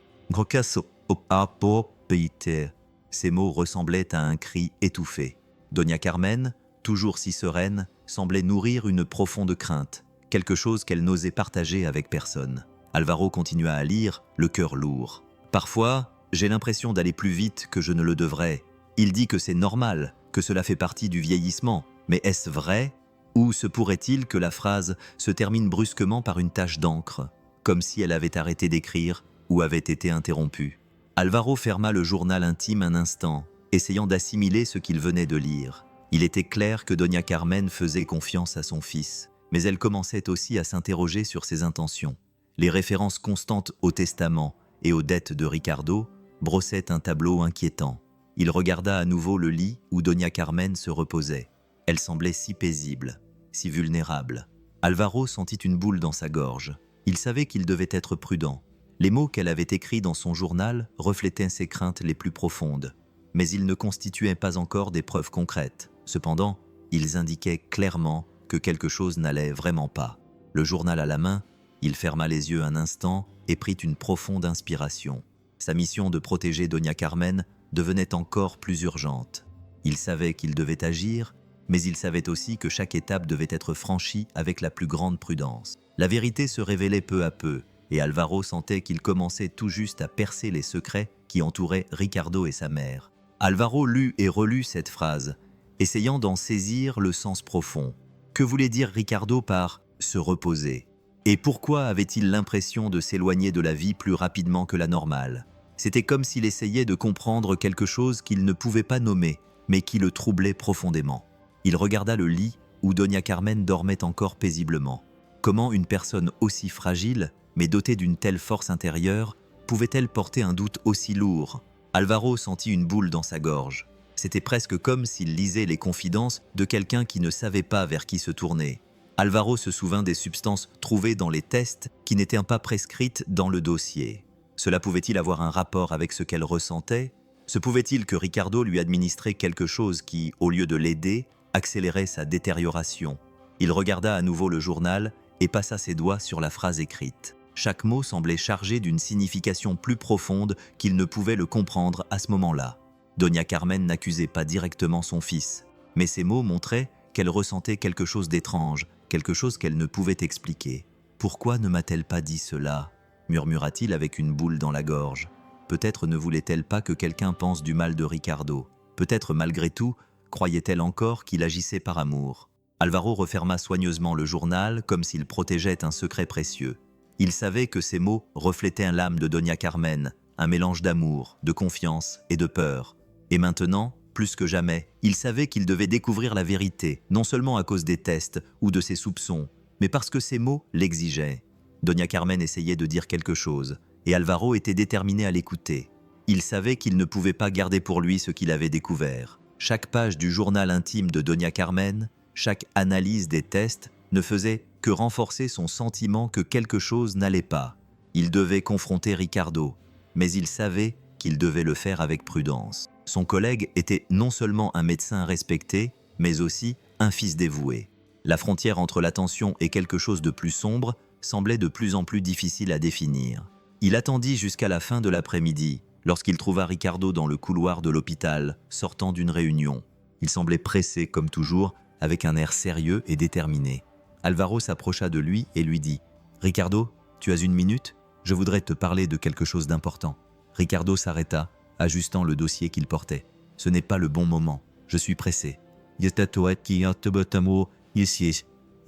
Ces mots ressemblaient à un cri étouffé. Doña Carmen, toujours si sereine, semblait nourrir une profonde crainte, quelque chose qu'elle n'osait partager avec personne. Álvaro continua à lire, le cœur lourd. « Parfois, j'ai l'impression d'aller plus vite que je ne le devrais. Il dit que c'est normal, que cela fait partie du vieillissement. Mais est-ce vrai? Ou se pourrait-il que la phrase se termine brusquement par une tache d'encre, comme si elle avait arrêté d'écrire ou avait été interrompue? » Álvaro ferma le journal intime un instant, essayant d'assimiler ce qu'il venait de lire. Il était clair que Doña Carmen faisait confiance à son fils, mais elle commençait aussi à s'interroger sur ses intentions. Les références constantes au testament et aux dettes de Ricardo brossaient un tableau inquiétant. Il regarda à nouveau le lit où Doña Carmen se reposait. Elle semblait si paisible, si vulnérable. Álvaro sentit une boule dans sa gorge. Il savait qu'il devait être prudent. Les mots qu'elle avait écrits dans son journal reflétaient ses craintes les plus profondes. Mais ils ne constituaient pas encore des preuves concrètes. Cependant, ils indiquaient clairement que quelque chose n'allait vraiment pas. Le journal à la main, il ferma les yeux un instant et prit une profonde inspiration. Sa mission de protéger Doña Carmen devenait encore plus urgente. Il savait qu'il devait agir, mais il savait aussi que chaque étape devait être franchie avec la plus grande prudence. La vérité se révélait peu à peu, et Álvaro sentait qu'il commençait tout juste à percer les secrets qui entouraient Ricardo et sa mère. Álvaro lut et relut cette phrase, essayant d'en saisir le sens profond. Que voulait dire Ricardo par « se reposer » ? Et pourquoi avait-il l'impression de s'éloigner de la vie plus rapidement que la normale? C'était comme s'il essayait de comprendre quelque chose qu'il ne pouvait pas nommer, mais qui le troublait profondément. Il regarda le lit où Doña Carmen dormait encore paisiblement. Comment une personne aussi fragile, mais dotée d'une telle force intérieure, pouvait-elle porter un doute aussi lourd? Álvaro sentit une boule dans sa gorge. C'était presque comme s'il lisait les confidences de quelqu'un qui ne savait pas vers qui se tourner. Álvaro se souvint des substances trouvées dans les tests qui n'étaient pas prescrites dans le dossier. Cela pouvait-il avoir un rapport avec ce qu'elle ressentait? Se pouvait-il que Ricardo lui administrait quelque chose qui, au lieu de l'aider, accélérait sa détérioration? Il regarda à nouveau le journal et passa ses doigts sur la phrase écrite. Chaque mot semblait chargé d'une signification plus profonde qu'il ne pouvait le comprendre à ce moment-là. Doña Carmen n'accusait pas directement son fils, mais ces mots montraient qu'elle ressentait quelque chose d'étrange, quelque chose qu'elle ne pouvait expliquer. « Pourquoi ne m'a-t-elle pas dit cela ?» murmura-t-il avec une boule dans la gorge. Peut-être ne voulait-elle pas que quelqu'un pense du mal de Ricardo. Peut-être malgré tout, croyait-elle encore qu'il agissait par amour. Alvaro referma soigneusement le journal comme s'il protégeait un secret précieux. Il savait que ces mots reflétaient l'âme de Doña Carmen, un mélange d'amour, de confiance et de peur. Et maintenant, plus que jamais, il savait qu'il devait découvrir la vérité, non seulement à cause des tests ou de ses soupçons, mais parce que ces mots l'exigeaient. Doña Carmen essayait de dire quelque chose, et Alvaro était déterminé à l'écouter. Il savait qu'il ne pouvait pas garder pour lui ce qu'il avait découvert. Chaque page du journal intime de Doña Carmen, chaque analyse des tests, ne faisait que renforcer son sentiment que quelque chose n'allait pas. Il devait confronter Ricardo, mais il savait qu'il devait le faire avec prudence. Son collègue était non seulement un médecin respecté, mais aussi un fils dévoué. La frontière entre l'attention et quelque chose de plus sombre semblait de plus en plus difficile à définir. Il attendit jusqu'à la fin de l'après-midi, lorsqu'il trouva Ricardo dans le couloir de l'hôpital, sortant d'une réunion. Il semblait pressé, comme toujours, avec un air sérieux et déterminé. Alvaro s'approcha de lui et lui dit « Ricardo, tu as une minute ? Je voudrais te parler de quelque chose d'important. » Ricardo s'arrêta, ajustant le dossier qu'il portait. « Ce n'est pas le bon moment. Je suis pressé. » Et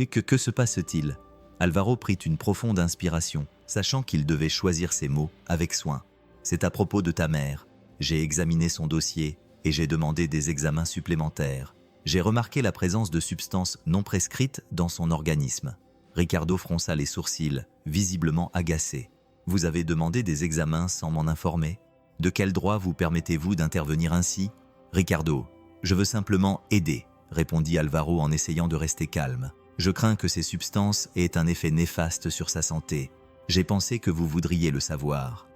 que se passe-t-il ? Alvaro prit une profonde inspiration, sachant qu'il devait choisir ses mots avec soin. « C'est à propos de ta mère. J'ai examiné son dossier et j'ai demandé des examens supplémentaires. J'ai remarqué la présence de substances non prescrites dans son organisme. » Ricardo fronça les sourcils, visiblement agacé. « Vous avez demandé des examens sans m'en informer ? De quel droit vous permettez-vous d'intervenir ainsi ? » « Ricardo, je veux simplement aider, » répondit Alvaro en essayant de rester calme. « Je crains que ces substances aient un effet néfaste sur sa santé. J'ai pensé que vous voudriez le savoir. »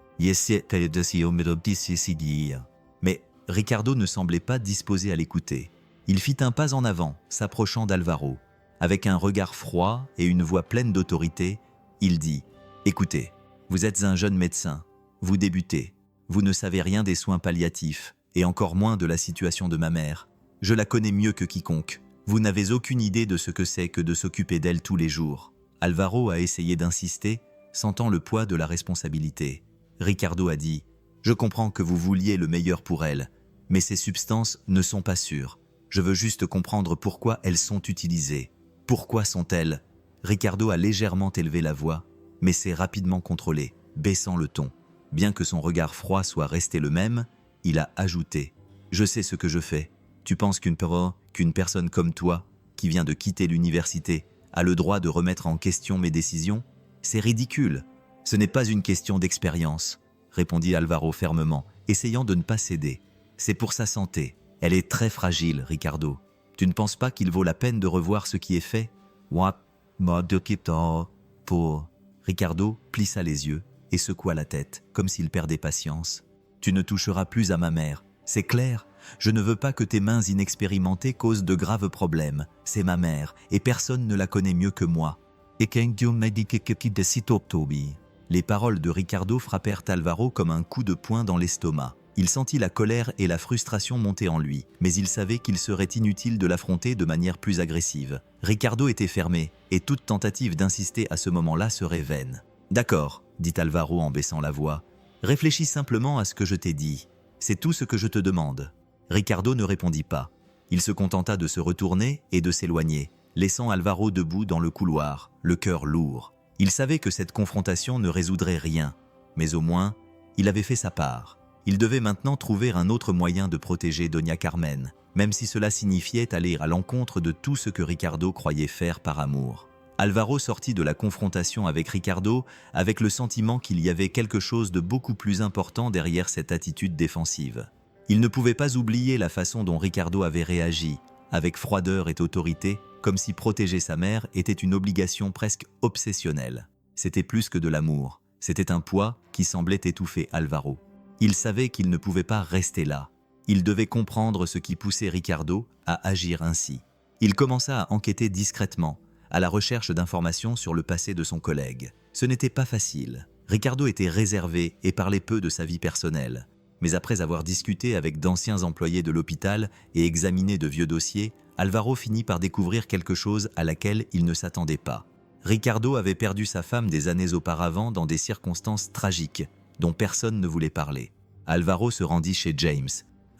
Mais Ricardo ne semblait pas disposé à l'écouter. Il fit un pas en avant, s'approchant d'Alvaro. Avec un regard froid et une voix pleine d'autorité, il dit « Écoutez, vous êtes un jeune médecin, vous débutez, vous ne savez rien des soins palliatifs, et encore moins de la situation de ma mère. Je la connais mieux que quiconque. Vous n'avez aucune idée de ce que c'est que de s'occuper d'elle tous les jours. » Alvaro a essayé d'insister, sentant le poids de la responsabilité. Ricardo a dit « Je comprends que vous vouliez le meilleur pour elle, mais ces substances ne sont pas sûres. Je veux juste comprendre pourquoi elles sont utilisées. Pourquoi sont-elles ?» Ricardo a légèrement élevé la voix, mais s'est rapidement contrôlé, baissant le ton. Bien que son regard froid soit resté le même, il a ajouté « Je sais ce que je fais. Tu penses qu'une personne comme toi, qui vient de quitter l'université, a le droit de remettre en question mes décisions ? C'est ridicule. Ce n'est pas une question d'expérience, » répondit Alvaro fermement, essayant de ne pas céder. « C'est pour sa santé. Elle est très fragile, Ricardo. Tu ne penses pas qu'il vaut la peine de revoir ce qui est fait ? » Ricardo plissa les yeux et secoua la tête, comme s'il perdait patience. « Tu ne toucheras plus à ma mère. C'est clair ? Je ne veux pas que tes mains inexpérimentées causent de graves problèmes. C'est ma mère, et personne ne la connaît mieux que moi. » Les paroles de Ricardo frappèrent Alvaro comme un coup de poing dans l'estomac. Il sentit la colère et la frustration monter en lui, mais il savait qu'il serait inutile de l'affronter de manière plus agressive. Ricardo était fermé, et toute tentative d'insister à ce moment-là serait vaine. « D'accord, » dit Alvaro en baissant la voix. « Réfléchis simplement à ce que je t'ai dit. C'est tout ce que je te demande. » Ricardo ne répondit pas. Il se contenta de se retourner et de s'éloigner, laissant Alvaro debout dans le couloir, le cœur lourd. Il savait que cette confrontation ne résoudrait rien, mais au moins, il avait fait sa part. Il devait maintenant trouver un autre moyen de protéger Doña Carmen, même si cela signifiait aller à l'encontre de tout ce que Ricardo croyait faire par amour. Alvaro sortit de la confrontation avec Ricardo avec le sentiment qu'il y avait quelque chose de beaucoup plus important derrière cette attitude défensive. Il ne pouvait pas oublier la façon dont Ricardo avait réagi, avec froideur et autorité, comme si protéger sa mère était une obligation presque obsessionnelle. C'était plus que de l'amour, c'était un poids qui semblait étouffer Alvaro. Il savait qu'il ne pouvait pas rester là. Il devait comprendre ce qui poussait Ricardo à agir ainsi. Il commença à enquêter discrètement, à la recherche d'informations sur le passé de son collègue. Ce n'était pas facile. Ricardo était réservé et parlait peu de sa vie personnelle. Mais après avoir discuté avec d'anciens employés de l'hôpital et examiné de vieux dossiers, Alvaro finit par découvrir quelque chose à laquelle il ne s'attendait pas. Ricardo avait perdu sa femme des années auparavant dans des circonstances tragiques, dont personne ne voulait parler. Alvaro se rendit chez James,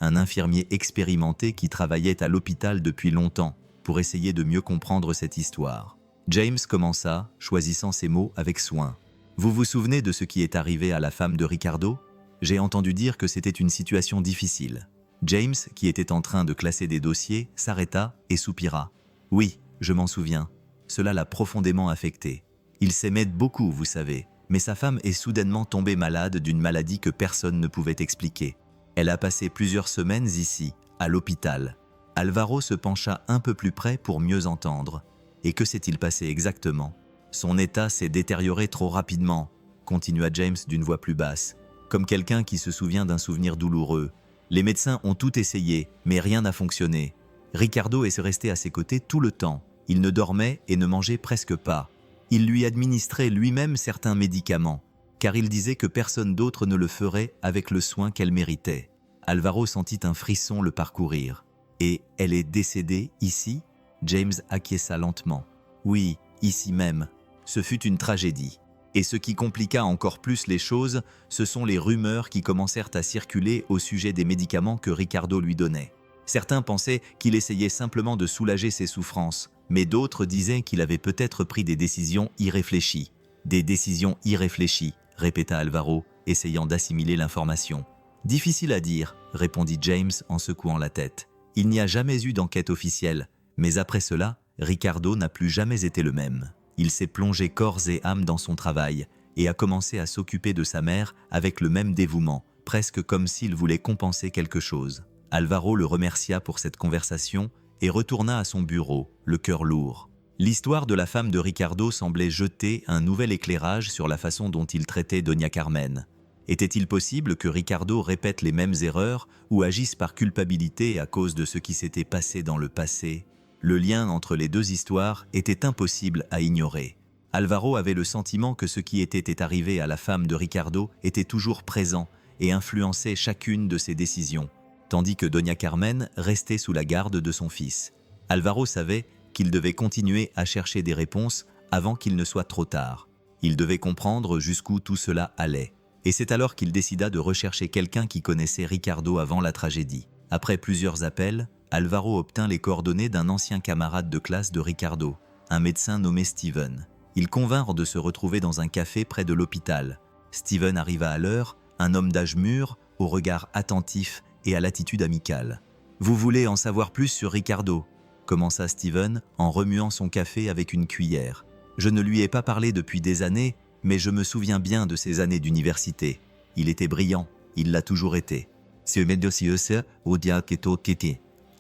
un infirmier expérimenté qui travaillait à l'hôpital depuis longtemps pour essayer de mieux comprendre cette histoire. James commença, choisissant ses mots avec soin. « Vous vous souvenez de ce qui est arrivé à la femme de Ricardo ? J'ai entendu dire que c'était une situation difficile. » James, qui était en train de classer des dossiers, s'arrêta et soupira. « Oui, je m'en souviens. Cela l'a profondément affecté. Il s'aimait beaucoup, vous savez, mais sa femme est soudainement tombée malade d'une maladie que personne ne pouvait expliquer. Elle a passé plusieurs semaines ici, à l'hôpital. » Alvaro se pencha un peu plus près pour mieux entendre. « Et que s'est-il passé exactement ? » « Son état s'est détérioré trop rapidement, » continua James d'une voix plus basse, comme quelqu'un qui se souvient d'un souvenir douloureux. « Les médecins ont tout essayé, mais rien n'a fonctionné. Ricardo est resté à ses côtés tout le temps. Il ne dormait et ne mangeait presque pas. Il lui administrait lui-même certains médicaments, car il disait que personne d'autre ne le ferait avec le soin qu'elle méritait. » Alvaro sentit un frisson le parcourir. « Et elle est décédée ici ?» James acquiesça lentement. « Oui, ici même. Ce fut une tragédie. Et ce qui compliqua encore plus les choses, ce sont les rumeurs qui commencèrent à circuler au sujet des médicaments que Ricardo lui donnait. Certains pensaient qu'il essayait simplement de soulager ses souffrances, mais d'autres disaient qu'il avait peut-être pris des décisions irréfléchies. « Des décisions irréfléchies », répéta Alvaro, essayant d'assimiler l'information. « Difficile à dire », répondit James en secouant la tête. « Il n'y a jamais eu d'enquête officielle, mais après cela, Ricardo n'a plus jamais été le même. Il s'est plongé corps et âme dans son travail et a commencé à s'occuper de sa mère avec le même dévouement, presque comme s'il voulait compenser quelque chose. » Alvaro le remercia pour cette conversation et retourna à son bureau, le cœur lourd. L'histoire de la femme de Ricardo semblait jeter un nouvel éclairage sur la façon dont il traitait Doña Carmen. Était-il possible que Ricardo répète les mêmes erreurs ou agisse par culpabilité à cause de ce qui s'était passé dans le passé ? Le lien entre les deux histoires était impossible à ignorer. Alvaro avait le sentiment que ce qui était arrivé à la femme de Ricardo était toujours présent et influençait chacune de ses décisions, tandis que Doña Carmen restait sous la garde de son fils. Alvaro savait qu'il devait continuer à chercher des réponses avant qu'il ne soit trop tard. Il devait comprendre jusqu'où tout cela allait. Et c'est alors qu'il décida de rechercher quelqu'un qui connaissait Ricardo avant la tragédie. Après plusieurs appels, Alvaro obtint les coordonnées d'un ancien camarade de classe de Ricardo, un médecin nommé Steven. Ils convinrent de se retrouver dans un café près de l'hôpital. Steven arriva à l'heure, un homme d'âge mûr, au regard attentif et à l'attitude amicale. « Vous voulez en savoir plus sur Ricardo ?» commença Steven en remuant son café avec une cuillère. « Je ne lui ai pas parlé depuis des années, mais je me souviens bien de ses années d'université. Il était brillant, il l'a toujours été. »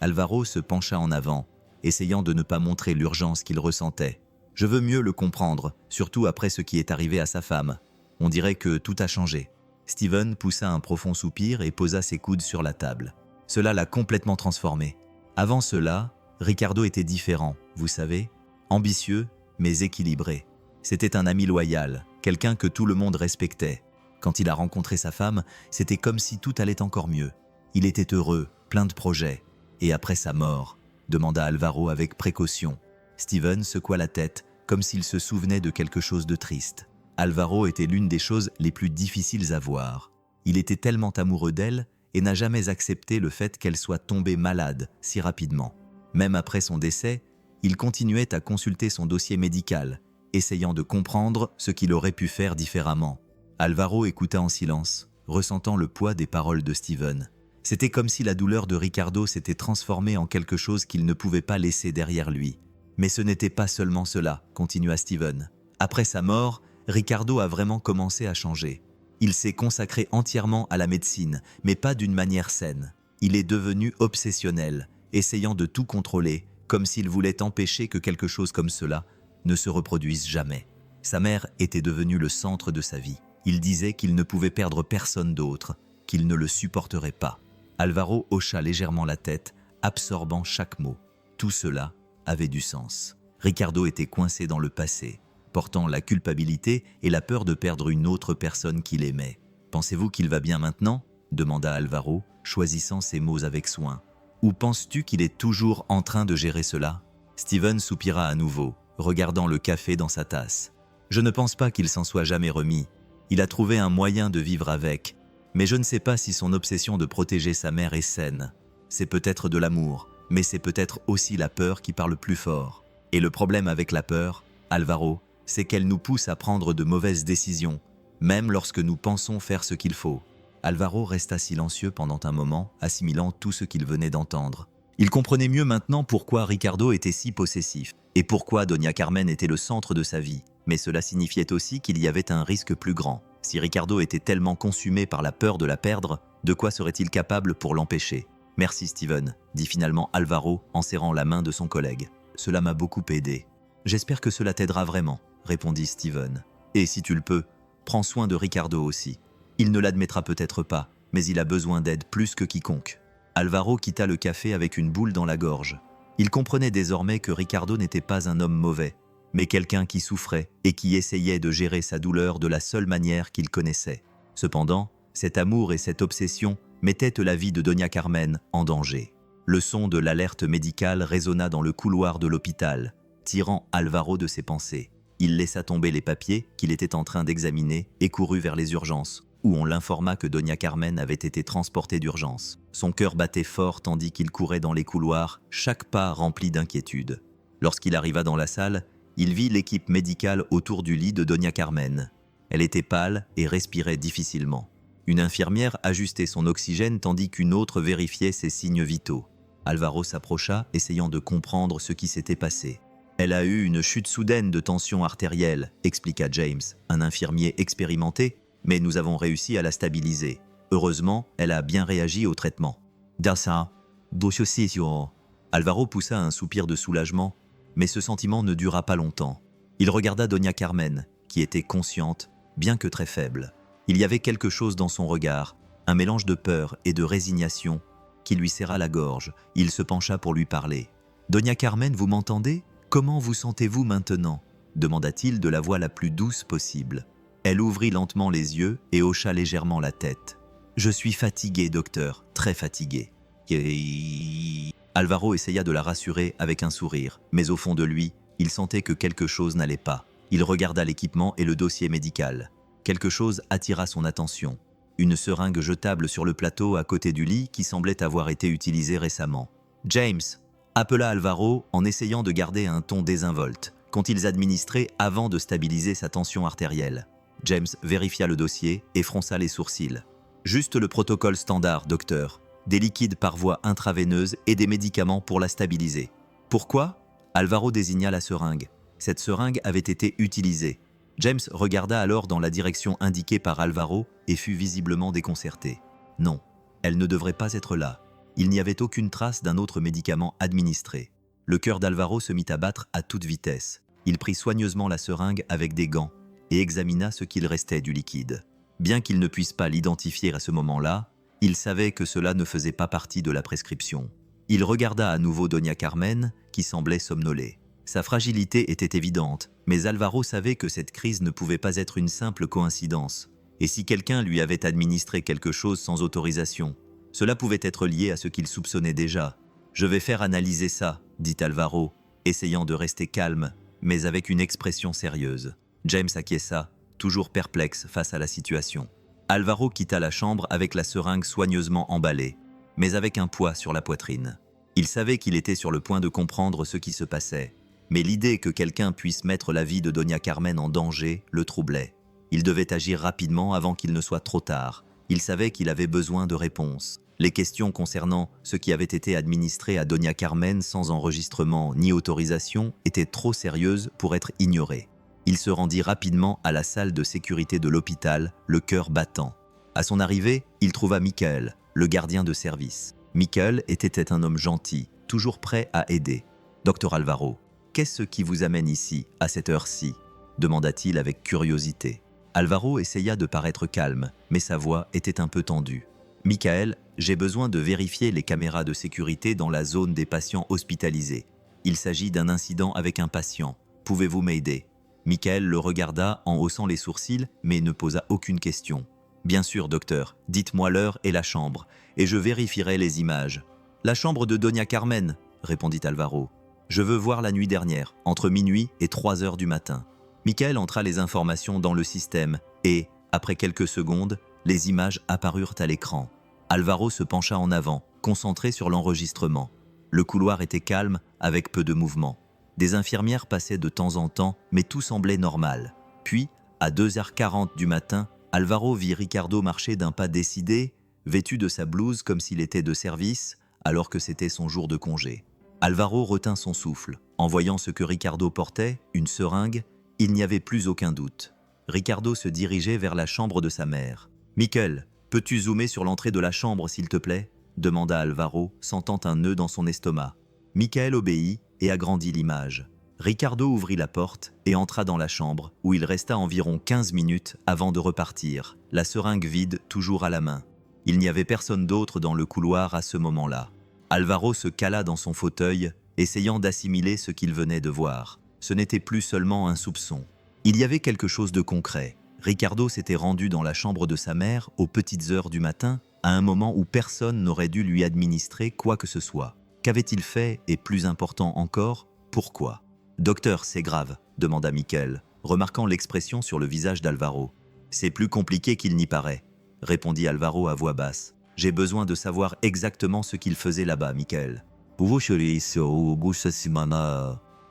Alvaro se pencha en avant, essayant de ne pas montrer l'urgence qu'il ressentait. « Je veux mieux le comprendre, surtout après ce qui est arrivé à sa femme. On dirait que tout a changé. » Steven poussa un profond soupir et posa ses coudes sur la table. Cela l'a complètement transformé. Avant cela, Ricardo était différent, vous savez, ambitieux mais équilibré. C'était un ami loyal, quelqu'un que tout le monde respectait. Quand il a rencontré sa femme, c'était comme si tout allait encore mieux. Il était heureux, plein de projets. Et après sa mort, demanda Alvaro avec précaution. Steven secoua la tête, comme s'il se souvenait de quelque chose de triste. Alvaro était l'une des choses les plus difficiles à voir. Il était tellement amoureux d'elle et n'a jamais accepté le fait qu'elle soit tombée malade si rapidement. Même après son décès, il continuait à consulter son dossier médical, essayant de comprendre ce qu'il aurait pu faire différemment. Alvaro écouta en silence, ressentant le poids des paroles de Steven. C'était comme si la douleur de Ricardo s'était transformée en quelque chose qu'il ne pouvait pas laisser derrière lui. Mais ce n'était pas seulement cela, continua Steven. Après sa mort, Ricardo a vraiment commencé à changer. Il s'est consacré entièrement à la médecine, mais pas d'une manière saine. Il est devenu obsessionnel, essayant de tout contrôler, comme s'il voulait empêcher que quelque chose comme cela ne se reproduise jamais. Sa mère était devenue le centre de sa vie. Il disait qu'il ne pouvait perdre personne d'autre, qu'il ne le supporterait pas. Alvaro hocha légèrement la tête, absorbant chaque mot. Tout cela avait du sens. Ricardo était coincé dans le passé, portant la culpabilité et la peur de perdre une autre personne qu'il aimait. « Pensez-vous qu'il va bien maintenant ?» demanda Alvaro, choisissant ses mots avec soin. « Ou penses-tu qu'il est toujours en train de gérer cela ?» Steven soupira à nouveau, regardant le café dans sa tasse. « Je ne pense pas qu'il s'en soit jamais remis. Il a trouvé un moyen de vivre avec. Mais je ne sais pas si son obsession de protéger sa mère est saine. C'est peut-être de l'amour, mais c'est peut-être aussi la peur qui parle plus fort. Et le problème avec la peur, Alvaro, c'est qu'elle nous pousse à prendre de mauvaises décisions, même lorsque nous pensons faire ce qu'il faut. Alvaro resta silencieux pendant un moment, assimilant tout ce qu'il venait d'entendre. Il comprenait mieux maintenant pourquoi Ricardo était si possessif, et pourquoi Doña Carmen était le centre de sa vie. Mais cela signifiait aussi qu'il y avait un risque plus grand. Si Ricardo était tellement consumé par la peur de la perdre, de quoi serait-il capable pour l'empêcher ? « Merci Steven », dit finalement Alvaro en serrant la main de son collègue. « Cela m'a beaucoup aidé. »« J'espère que cela t'aidera vraiment », répondit Steven. « Et si tu le peux, prends soin de Ricardo aussi. Il ne l'admettra peut-être pas, mais il a besoin d'aide plus que quiconque. » Alvaro quitta le café avec une boule dans la gorge. Il comprenait désormais que Ricardo n'était pas un homme mauvais, mais quelqu'un qui souffrait et qui essayait de gérer sa douleur de la seule manière qu'il connaissait. Cependant, cet amour et cette obsession mettaient la vie de Doña Carmen en danger. Le son de l'alerte médicale résonna dans le couloir de l'hôpital, tirant Alvaro de ses pensées. Il laissa tomber les papiers qu'il était en train d'examiner et courut vers les urgences, où on l'informa que Doña Carmen avait été transportée d'urgence. Son cœur battait fort tandis qu'il courait dans les couloirs, chaque pas rempli d'inquiétude. Lorsqu'il arriva dans la salle, il vit l'équipe médicale autour du lit de Doña Carmen. Elle était pâle et respirait difficilement. Une infirmière ajustait son oxygène tandis qu'une autre vérifiait ses signes vitaux. Alvaro s'approcha, essayant de comprendre ce qui s'était passé. « Elle a eu une chute soudaine de tension artérielle », expliqua James, un infirmier expérimenté, mais nous avons réussi à la stabiliser. Heureusement, elle a bien réagi au traitement. Alvaro poussa un soupir de soulagement, mais ce sentiment ne dura pas longtemps. Il regarda Doña Carmen, qui était consciente, bien que très faible. Il y avait quelque chose dans son regard, un mélange de peur et de résignation, qui lui serra la gorge. Il se pencha pour lui parler. « Doña Carmen, vous m'entendez ? Comment vous sentez-vous maintenant ?» demanda-t-il de la voix la plus douce possible. Elle ouvrit lentement les yeux et hocha légèrement la tête. « Je suis fatigué, docteur, très fatigué. » Alvaro essaya de la rassurer avec un sourire, mais au fond de lui, il sentait que quelque chose n'allait pas. Il regarda l'équipement et le dossier médical. Quelque chose attira son attention. Une seringue jetable sur le plateau à côté du lit qui semblait avoir été utilisée récemment. « James !» appela Alvaro en essayant de garder un ton désinvolte, qu'ont-ils administré avant de stabiliser sa tension artérielle. James vérifia le dossier et fronça les sourcils. « Juste le protocole standard, docteur. Des liquides par voie intraveineuse et des médicaments pour la stabiliser. » « Pourquoi ?» Alvaro désigna la seringue. Cette seringue avait été utilisée. James regarda alors dans la direction indiquée par Alvaro et fut visiblement déconcerté. Non, elle ne devrait pas être là. Il n'y avait aucune trace d'un autre médicament administré. Le cœur d'Alvaro se mit à battre à toute vitesse. Il prit soigneusement la seringue avec des gants et examina ce qu'il restait du liquide. Bien qu'il ne puisse pas l'identifier à ce moment-là, il savait que cela ne faisait pas partie de la prescription. Il regarda à nouveau Doña Carmen, qui semblait somnoler. Sa fragilité était évidente, mais Alvaro savait que cette crise ne pouvait pas être une simple coïncidence. Et si quelqu'un lui avait administré quelque chose sans autorisation, cela pouvait être lié à ce qu'il soupçonnait déjà. « Je vais faire analyser ça », dit Alvaro, essayant de rester calme, mais avec une expression sérieuse. James acquiesça, toujours perplexe face à la situation. Alvaro quitta la chambre avec la seringue soigneusement emballée, mais avec un poids sur la poitrine. Il savait qu'il était sur le point de comprendre ce qui se passait, mais l'idée que quelqu'un puisse mettre la vie de Doña Carmen en danger le troublait. Il devait agir rapidement avant qu'il ne soit trop tard. Il savait qu'il avait besoin de réponses. Les questions concernant ce qui avait été administré à Doña Carmen sans enregistrement ni autorisation étaient trop sérieuses pour être ignorées. Il se rendit rapidement à la salle de sécurité de l'hôpital, le cœur battant. À son arrivée, il trouva Michael, le gardien de service. Michael était un homme gentil, toujours prêt à aider. « Docteur Alvaro, qu'est-ce qui vous amène ici, à cette heure-ci » demanda-t-il avec curiosité. Alvaro essaya de paraître calme, mais sa voix était un peu tendue. « Michael, j'ai besoin de vérifier les caméras de sécurité dans la zone des patients hospitalisés. Il s'agit d'un incident avec un patient. Pouvez-vous m'aider » Michael le regarda en haussant les sourcils, mais ne posa aucune question. « Bien sûr, docteur. Dites-moi l'heure et la chambre, et je vérifierai les images. »« La chambre de Doña Carmen, » répondit Alvaro. « Je veux voir la nuit dernière, entre minuit et 3 heures du matin. » Michael entra les informations dans le système et, après quelques secondes, Les images apparurent à l'écran. Alvaro se pencha en avant, concentré sur l'enregistrement. Le couloir était calme, avec peu de mouvement. Des infirmières passaient de temps en temps, mais tout semblait normal. Puis, à 2h40 du matin, Alvaro vit Ricardo marcher d'un pas décidé, vêtu de sa blouse comme s'il était de service, alors que c'était son jour de congé. Alvaro retint son souffle. En voyant ce que Ricardo portait, une seringue, il n'y avait plus aucun doute. Ricardo se dirigeait vers la chambre de sa mère. « Michael, peux-tu zoomer sur l'entrée de la chambre, s'il te plaît ?» demanda Alvaro, sentant un nœud dans son estomac. Michael obéit et agrandit l'image. Ricardo ouvrit la porte et entra dans la chambre, où il resta environ 15 minutes avant de repartir, la seringue vide toujours à la main. Il n'y avait personne d'autre dans le couloir à ce moment-là. Alvaro se cala dans son fauteuil, essayant d'assimiler ce qu'il venait de voir. Ce n'était plus seulement un soupçon. Il y avait quelque chose de concret. Ricardo s'était rendu dans la chambre de sa mère aux petites heures du matin, à un moment où personne n'aurait dû lui administrer quoi que ce soit. Qu'avait-il fait et, plus important encore, pourquoi ? « Docteur, c'est grave », demanda Michael, remarquant l'expression sur le visage d'Alvaro. « C'est plus compliqué qu'il n'y paraît », répondit Alvaro à voix basse. « J'ai besoin de savoir exactement ce qu'il faisait là-bas, Michael. »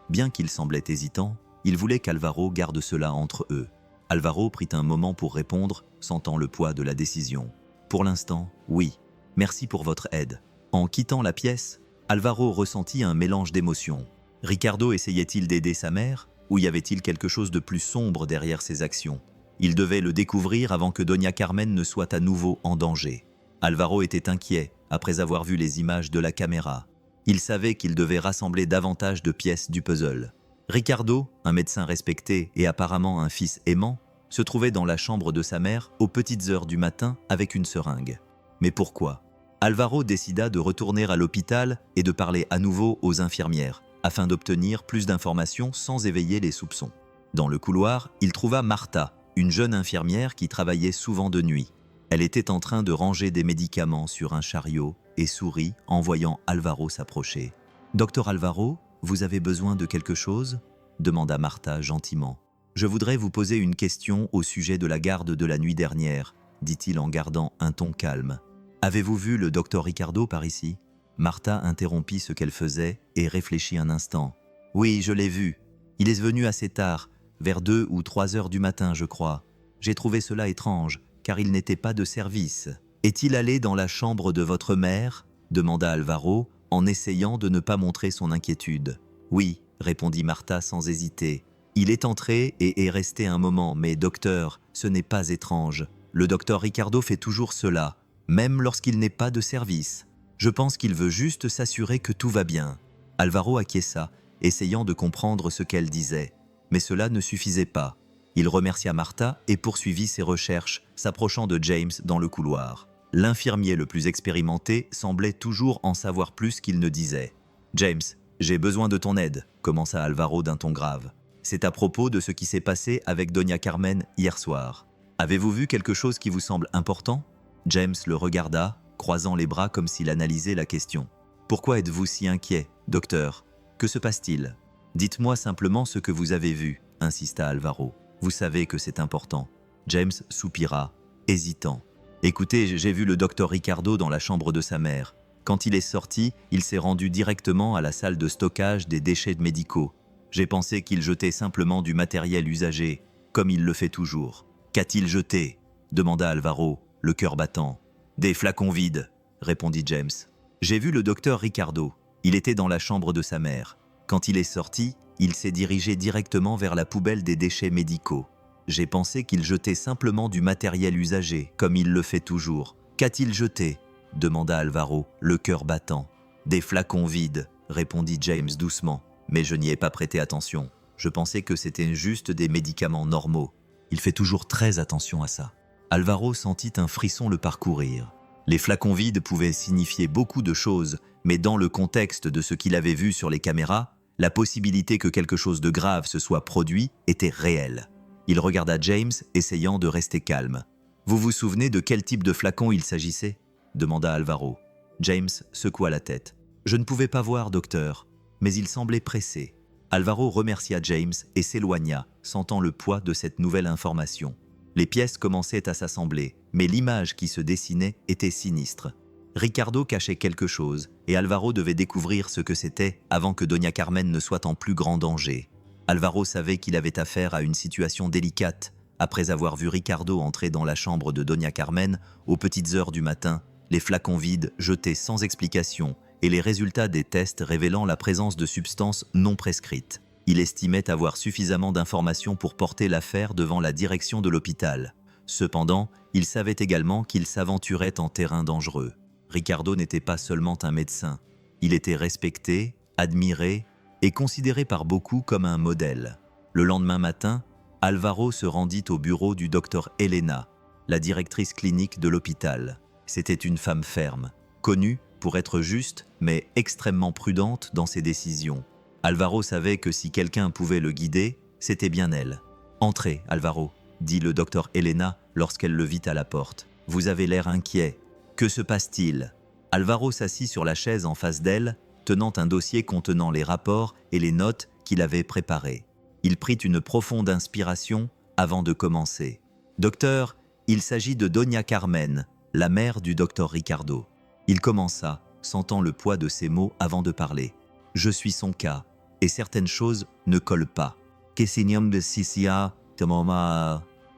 Bien qu'il semblait hésitant, il voulait qu'Alvaro garde cela entre eux. Alvaro prit un moment pour répondre, sentant le poids de la décision. « Pour l'instant, oui. Merci pour votre aide. » En quittant la pièce, Alvaro ressentit un mélange d'émotions. Ricardo essayait-il d'aider sa mère, ou y avait-il quelque chose de plus sombre derrière ses actions? Il devait le découvrir avant que Doña Carmen ne soit à nouveau en danger. Alvaro était inquiet après avoir vu les images de la caméra. Il savait qu'il devait rassembler davantage de pièces du puzzle. Ricardo, un médecin respecté et apparemment un fils aimant, se trouvait dans la chambre de sa mère aux petites heures du matin avec une seringue. Mais pourquoi? Alvaro décida de retourner à l'hôpital et de parler à nouveau aux infirmières, afin d'obtenir plus d'informations sans éveiller les soupçons. Dans le couloir, il trouva Martha, une jeune infirmière qui travaillait souvent de nuit. Elle était en train de ranger des médicaments sur un chariot et sourit en voyant Alvaro s'approcher. « Docteur Alvaro, vous avez besoin de quelque chose ?» demanda Martha gentiment. « Je voudrais vous poser une question au sujet de la garde de la nuit dernière, » dit-il en gardant un ton calme. « Avez-vous vu le docteur Ricardo par ici ?» Martha interrompit ce qu'elle faisait et réfléchit un instant. « Oui, je l'ai vu. Il est venu assez tard, vers 2 ou 3 heures du matin, je crois. J'ai trouvé cela étrange, car il n'était pas de service. Est-il allé dans la chambre de votre mère ?» demanda Alvaro, en essayant de ne pas montrer son inquiétude. « Oui, » répondit Martha sans hésiter. « Il est entré et est resté un moment, mais docteur, ce n'est pas étrange. Le docteur Ricardo fait toujours cela, même lorsqu'il n'est pas de service. Je pense qu'il veut juste s'assurer que tout va bien. » Alvaro acquiesça, essayant de comprendre ce qu'elle disait. Mais cela ne suffisait pas. Il remercia Martha et poursuivit ses recherches, s'approchant de James dans le couloir. L'infirmier le plus expérimenté semblait toujours en savoir plus qu'il ne disait. « James, j'ai besoin de ton aide », commença Alvaro d'un ton grave. « C'est à propos de ce qui s'est passé avec Doña Carmen hier soir. Avez-vous vu quelque chose qui vous semble important ?» James le regarda, croisant les bras comme s'il analysait la question. « Pourquoi êtes-vous si inquiet, docteur? Que se passe-t-il? Dites-moi simplement ce que vous avez vu, » insista Alvaro. « Vous savez que c'est important. » James soupira, hésitant. « Écoutez, j'ai vu le docteur Ricardo dans la chambre de sa mère. Quand il est sorti, il s'est rendu directement à la salle de stockage des déchets médicaux. J'ai pensé qu'il jetait simplement du matériel usagé, comme il le fait toujours. « Qu'a-t-il jeté ?» demanda Alvaro, le cœur battant. « Des flacons vides », répondit James. « J'ai vu le docteur Ricardo. Il était dans la chambre de sa mère. Quand il est sorti, il s'est dirigé directement vers la poubelle des déchets médicaux. J'ai pensé qu'il jetait simplement du matériel usagé, comme il le fait toujours. « Qu'a-t-il jeté ?» demanda Alvaro, le cœur battant. « Des flacons vides », répondit James doucement. Mais je n'y ai pas prêté attention. Je pensais que c'était juste des médicaments normaux. Il fait toujours très attention à ça. » Alvaro sentit un frisson le parcourir. Les flacons vides pouvaient signifier beaucoup de choses, mais dans le contexte de ce qu'il avait vu sur les caméras, la possibilité que quelque chose de grave se soit produit était réelle. Il regarda James, essayant de rester calme. « Vous vous souvenez de quel type de flacon il s'agissait ?» demanda Alvaro. James secoua la tête. « Je ne pouvais pas voir, docteur, mais il semblait pressé. » Alvaro remercia James et s'éloigna, sentant le poids de cette nouvelle information. Les pièces commençaient à s'assembler, mais l'image qui se dessinait était sinistre. Ricardo cachait quelque chose, et Alvaro devait découvrir ce que c'était avant que Doña Carmen ne soit en plus grand danger. Alvaro savait qu'il avait affaire à une situation délicate, après avoir vu Ricardo entrer dans la chambre de Doña Carmen aux petites heures du matin, les flacons vides jetés sans explication et les résultats des tests révélant la présence de substances non prescrites. Il estimait avoir suffisamment d'informations pour porter l'affaire devant la direction de l'hôpital. Cependant, il savait également qu'il s'aventurait en terrain dangereux. Ricardo n'était pas seulement un médecin. Il était respecté, admiré et considéré par beaucoup comme un modèle. Le lendemain matin, Alvaro se rendit au bureau du docteur Elena, la directrice clinique de l'hôpital. C'était une femme ferme, connue pour être juste mais extrêmement prudente dans ses décisions. Alvaro savait que si quelqu'un pouvait le guider, c'était bien elle. « Entrez, Alvaro », dit le docteur Elena lorsqu'elle le vit à la porte. « Vous avez l'air inquiet. Que se passe-t-il » Alvaro s'assit sur la chaise en face d'elle, tenant un dossier contenant les rapports et les notes qu'il avait préparés. Il prit une profonde inspiration avant de commencer. « Docteur, il s'agit de Doña Carmen, la mère du docteur Ricardo. » Il commença, sentant le poids de ses mots avant de parler. « Je suis son cas, et certaines choses ne collent pas. » «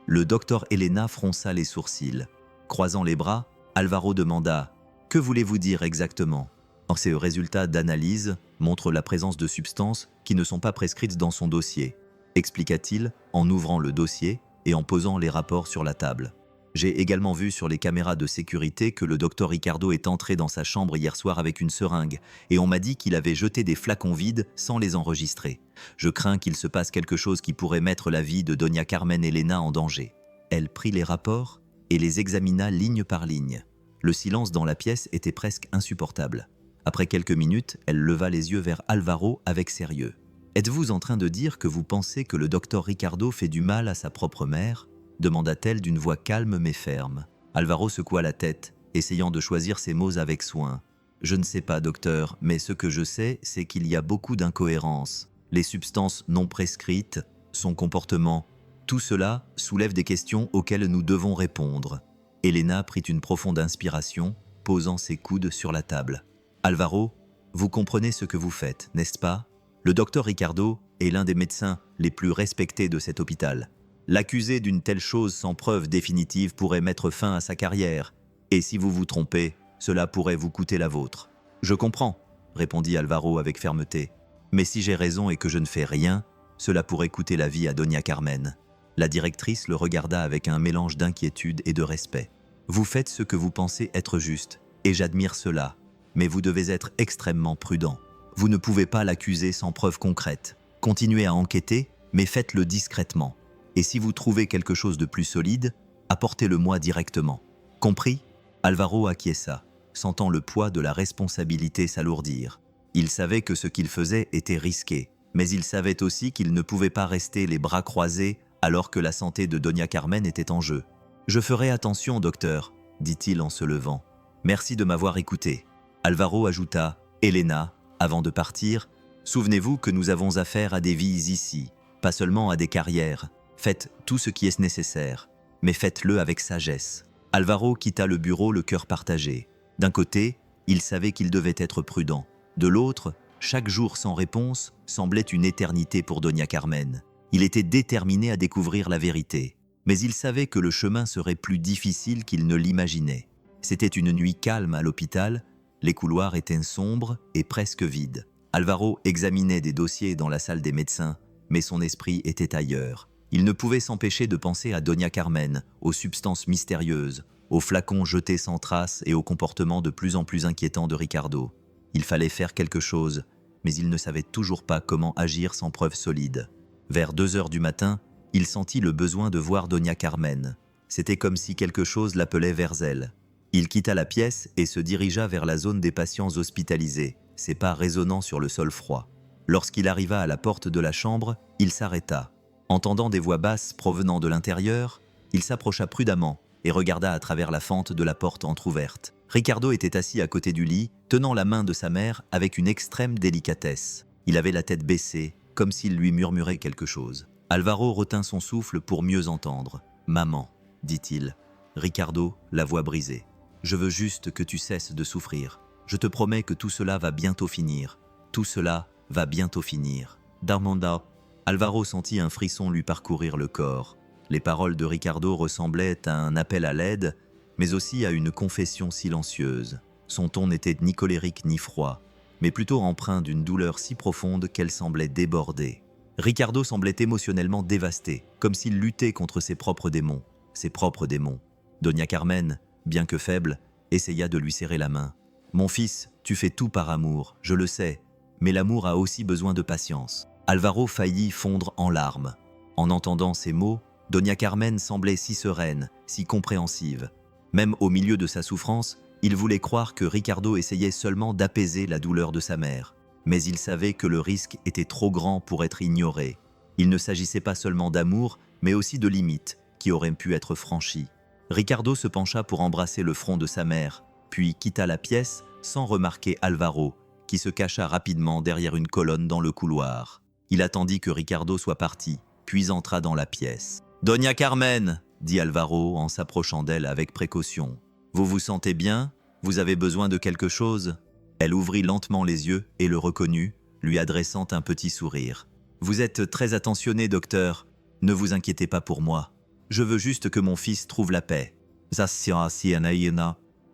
Le docteur Elena fronça les sourcils. Croisant les bras, Alvaro demanda « Que voulez-vous dire exactement ?» Ces résultats d'analyse montrent la présence de substances qui ne sont pas prescrites dans son dossier, expliqua-t-il en ouvrant le dossier et en posant les rapports sur la table. J'ai également vu sur les caméras de sécurité que le docteur Ricardo est entré dans sa chambre hier soir avec une seringue et on m'a dit qu'il avait jeté des flacons vides sans les enregistrer. Je crains qu'il se passe quelque chose qui pourrait mettre la vie de Doña Carmen Elena en danger. Elle prit les rapports et les examina ligne par ligne. Le silence dans la pièce était presque insupportable. Après quelques minutes, elle leva les yeux vers Alvaro avec sérieux. « Êtes-vous en train de dire que vous pensez que le docteur Ricardo fait du mal à sa propre mère ?» demanda-t-elle d'une voix calme mais ferme. Alvaro secoua la tête, essayant de choisir ses mots avec soin. « Je ne sais pas, docteur, mais ce que je sais, c'est qu'il y a beaucoup d'incohérences. Les substances non prescrites, son comportement, tout cela soulève des questions auxquelles nous devons répondre. » Elena prit une profonde inspiration, posant ses coudes sur la table. « Alvaro, vous comprenez ce que vous faites, n'est-ce pas? Le docteur Ricardo est l'un des médecins les plus respectés de cet hôpital. L'accuser d'une telle chose sans preuve définitive pourrait mettre fin à sa carrière, et si vous vous trompez, cela pourrait vous coûter la vôtre. »« Je comprends, » répondit Alvaro avec fermeté. « Mais si j'ai raison et que je ne fais rien, cela pourrait coûter la vie à Doña Carmen. » La directrice le regarda avec un mélange d'inquiétude et de respect. « Vous faites ce que vous pensez être juste, et j'admire cela, mais vous devez être extrêmement prudent. Vous ne pouvez pas l'accuser sans preuve concrète. Continuez à enquêter, mais faites-le discrètement. Et si vous trouvez quelque chose de plus solide, apportez-le-moi directement. Compris ?» Alvaro acquiesça, sentant le poids de la responsabilité s'alourdir. Il savait que ce qu'il faisait était risqué, mais il savait aussi qu'il ne pouvait pas rester les bras croisés alors que la santé de Doña Carmen était en jeu. « Je ferai attention, docteur, » dit-il en se levant. « Merci de m'avoir écouté. » Alvaro ajouta « Elena, avant de partir, souvenez-vous que nous avons affaire à des vies ici, pas seulement à des carrières. Faites tout ce qui est nécessaire, mais faites-le avec sagesse. » Alvaro quitta le bureau le cœur partagé. D'un côté, il savait qu'il devait être prudent. De l'autre, chaque jour sans réponse semblait une éternité pour Doña Carmen. Il était déterminé à découvrir la vérité, mais il savait que le chemin serait plus difficile qu'il ne l'imaginait. C'était une nuit calme à l'hôpital, les couloirs étaient sombres et presque vides. Alvaro examinait des dossiers dans la salle des médecins, mais son esprit était ailleurs. Il ne pouvait s'empêcher de penser à Doña Carmen, aux substances mystérieuses, aux flacons jetés sans trace et au comportement de plus en plus inquiétant de Ricardo. Il fallait faire quelque chose, mais il ne savait toujours pas comment agir sans preuve solide. Vers 2 heures du matin, il sentit le besoin de voir Doña Carmen. C'était comme si quelque chose l'appelait vers elle. Il quitta la pièce et se dirigea vers la zone des patients hospitalisés, ses pas résonnant sur le sol froid. Lorsqu'il arriva à la porte de la chambre, il s'arrêta. Entendant des voix basses provenant de l'intérieur, il s'approcha prudemment et regarda à travers la fente de la porte entr'ouverte. Ricardo était assis à côté du lit, tenant la main de sa mère avec une extrême délicatesse. Il avait la tête baissée, comme s'il lui murmurait quelque chose. Alvaro retint son souffle pour mieux entendre. Maman, dit-il. Ricardo, la voix brisée. Je veux juste que tu cesses de souffrir. Je te promets que tout cela va bientôt finir. Tout cela va bientôt finir. Darmanda. Alvaro sentit un frisson lui parcourir le corps. Les paroles de Ricardo ressemblaient à un appel à l'aide, mais aussi à une confession silencieuse. Son ton n'était ni colérique ni froid, mais plutôt empreint d'une douleur si profonde qu'elle semblait déborder. Ricardo semblait émotionnellement dévasté, comme s'il luttait contre ses propres démons. Ses propres démons. Doña Carmen, bien que faible, essaya de lui serrer la main. « Mon fils, tu fais tout par amour, je le sais, mais l'amour a aussi besoin de patience. » Alvaro faillit fondre en larmes. En entendant ces mots, Doña Carmen semblait si sereine, si compréhensive. Même au milieu de sa souffrance, il voulait croire que Ricardo essayait seulement d'apaiser la douleur de sa mère. Mais il savait que le risque était trop grand pour être ignoré. Il ne s'agissait pas seulement d'amour, mais aussi de limites qui auraient pu être franchies. Ricardo se pencha pour embrasser le front de sa mère, puis quitta la pièce sans remarquer Alvaro, qui se cacha rapidement derrière une colonne dans le couloir. Il attendit que Ricardo soit parti, puis entra dans la pièce. « Doña Carmen !» dit Alvaro en s'approchant d'elle avec précaution. « Vous vous sentez bien? Vous avez besoin de quelque chose ?» Elle ouvrit lentement les yeux et le reconnut, lui adressant un petit sourire. « Vous êtes très attentionné, docteur. Ne vous inquiétez pas pour moi. Je veux juste que mon fils trouve la paix. »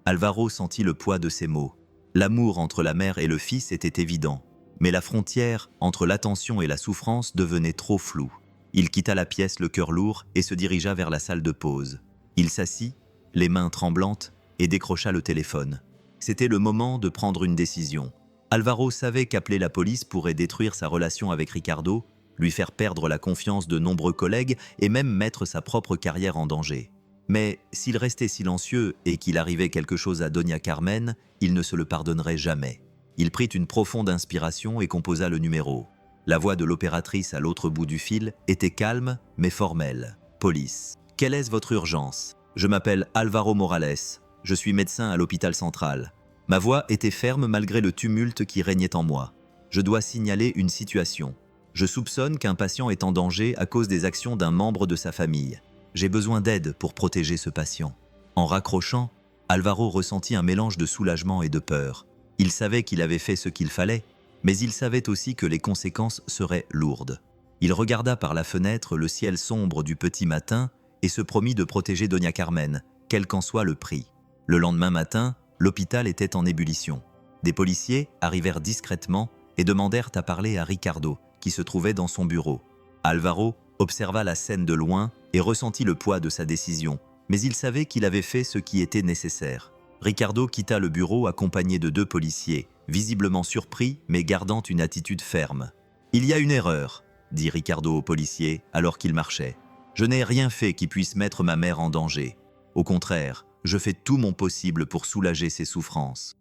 Alvaro sentit le poids de ces mots. L'amour entre la mère et le fils était évident, mais la frontière entre l'attention et la souffrance devenait trop floue. Il quitta la pièce le cœur lourd et se dirigea vers la salle de pause. Il s'assit, les mains tremblantes, et décrocha le téléphone. C'était le moment de prendre une décision. Alvaro savait qu'appeler la police pourrait détruire sa relation avec Ricardo, lui faire perdre la confiance de nombreux collègues et même mettre sa propre carrière en danger. Mais s'il restait silencieux et qu'il arrivait quelque chose à Doña Carmen, il ne se le pardonnerait jamais. Il prit une profonde inspiration et composa le numéro. La voix de l'opératrice à l'autre bout du fil était calme mais formelle. « Police. Quelle est votre urgence? Je m'appelle Alvaro Morales. Je suis médecin à l'hôpital central. Ma voix était ferme malgré le tumulte qui régnait en moi. Je dois signaler une situation. Je soupçonne qu'un patient est en danger à cause des actions d'un membre de sa famille. J'ai besoin d'aide pour protéger ce patient. » En raccrochant, Alvaro ressentit un mélange de soulagement et de peur. Il savait qu'il avait fait ce qu'il fallait, mais il savait aussi que les conséquences seraient lourdes. Il regarda par la fenêtre le ciel sombre du petit matin et se promit de protéger Doña Carmen, quel qu'en soit le prix. Le lendemain matin, l'hôpital était en ébullition. Des policiers arrivèrent discrètement et demandèrent à parler à Ricardo, qui se trouvait dans son bureau. Alvaro observa la scène de loin et ressentit le poids de sa décision, mais il savait qu'il avait fait ce qui était nécessaire. Ricardo quitta le bureau accompagné de 2 policiers, visiblement surpris mais gardant une attitude ferme. « Il y a une erreur, » dit Ricardo au policier alors qu'il marchait. « Je n'ai rien fait qui puisse mettre ma mère en danger. Au contraire, je fais tout mon possible pour soulager ses souffrances. »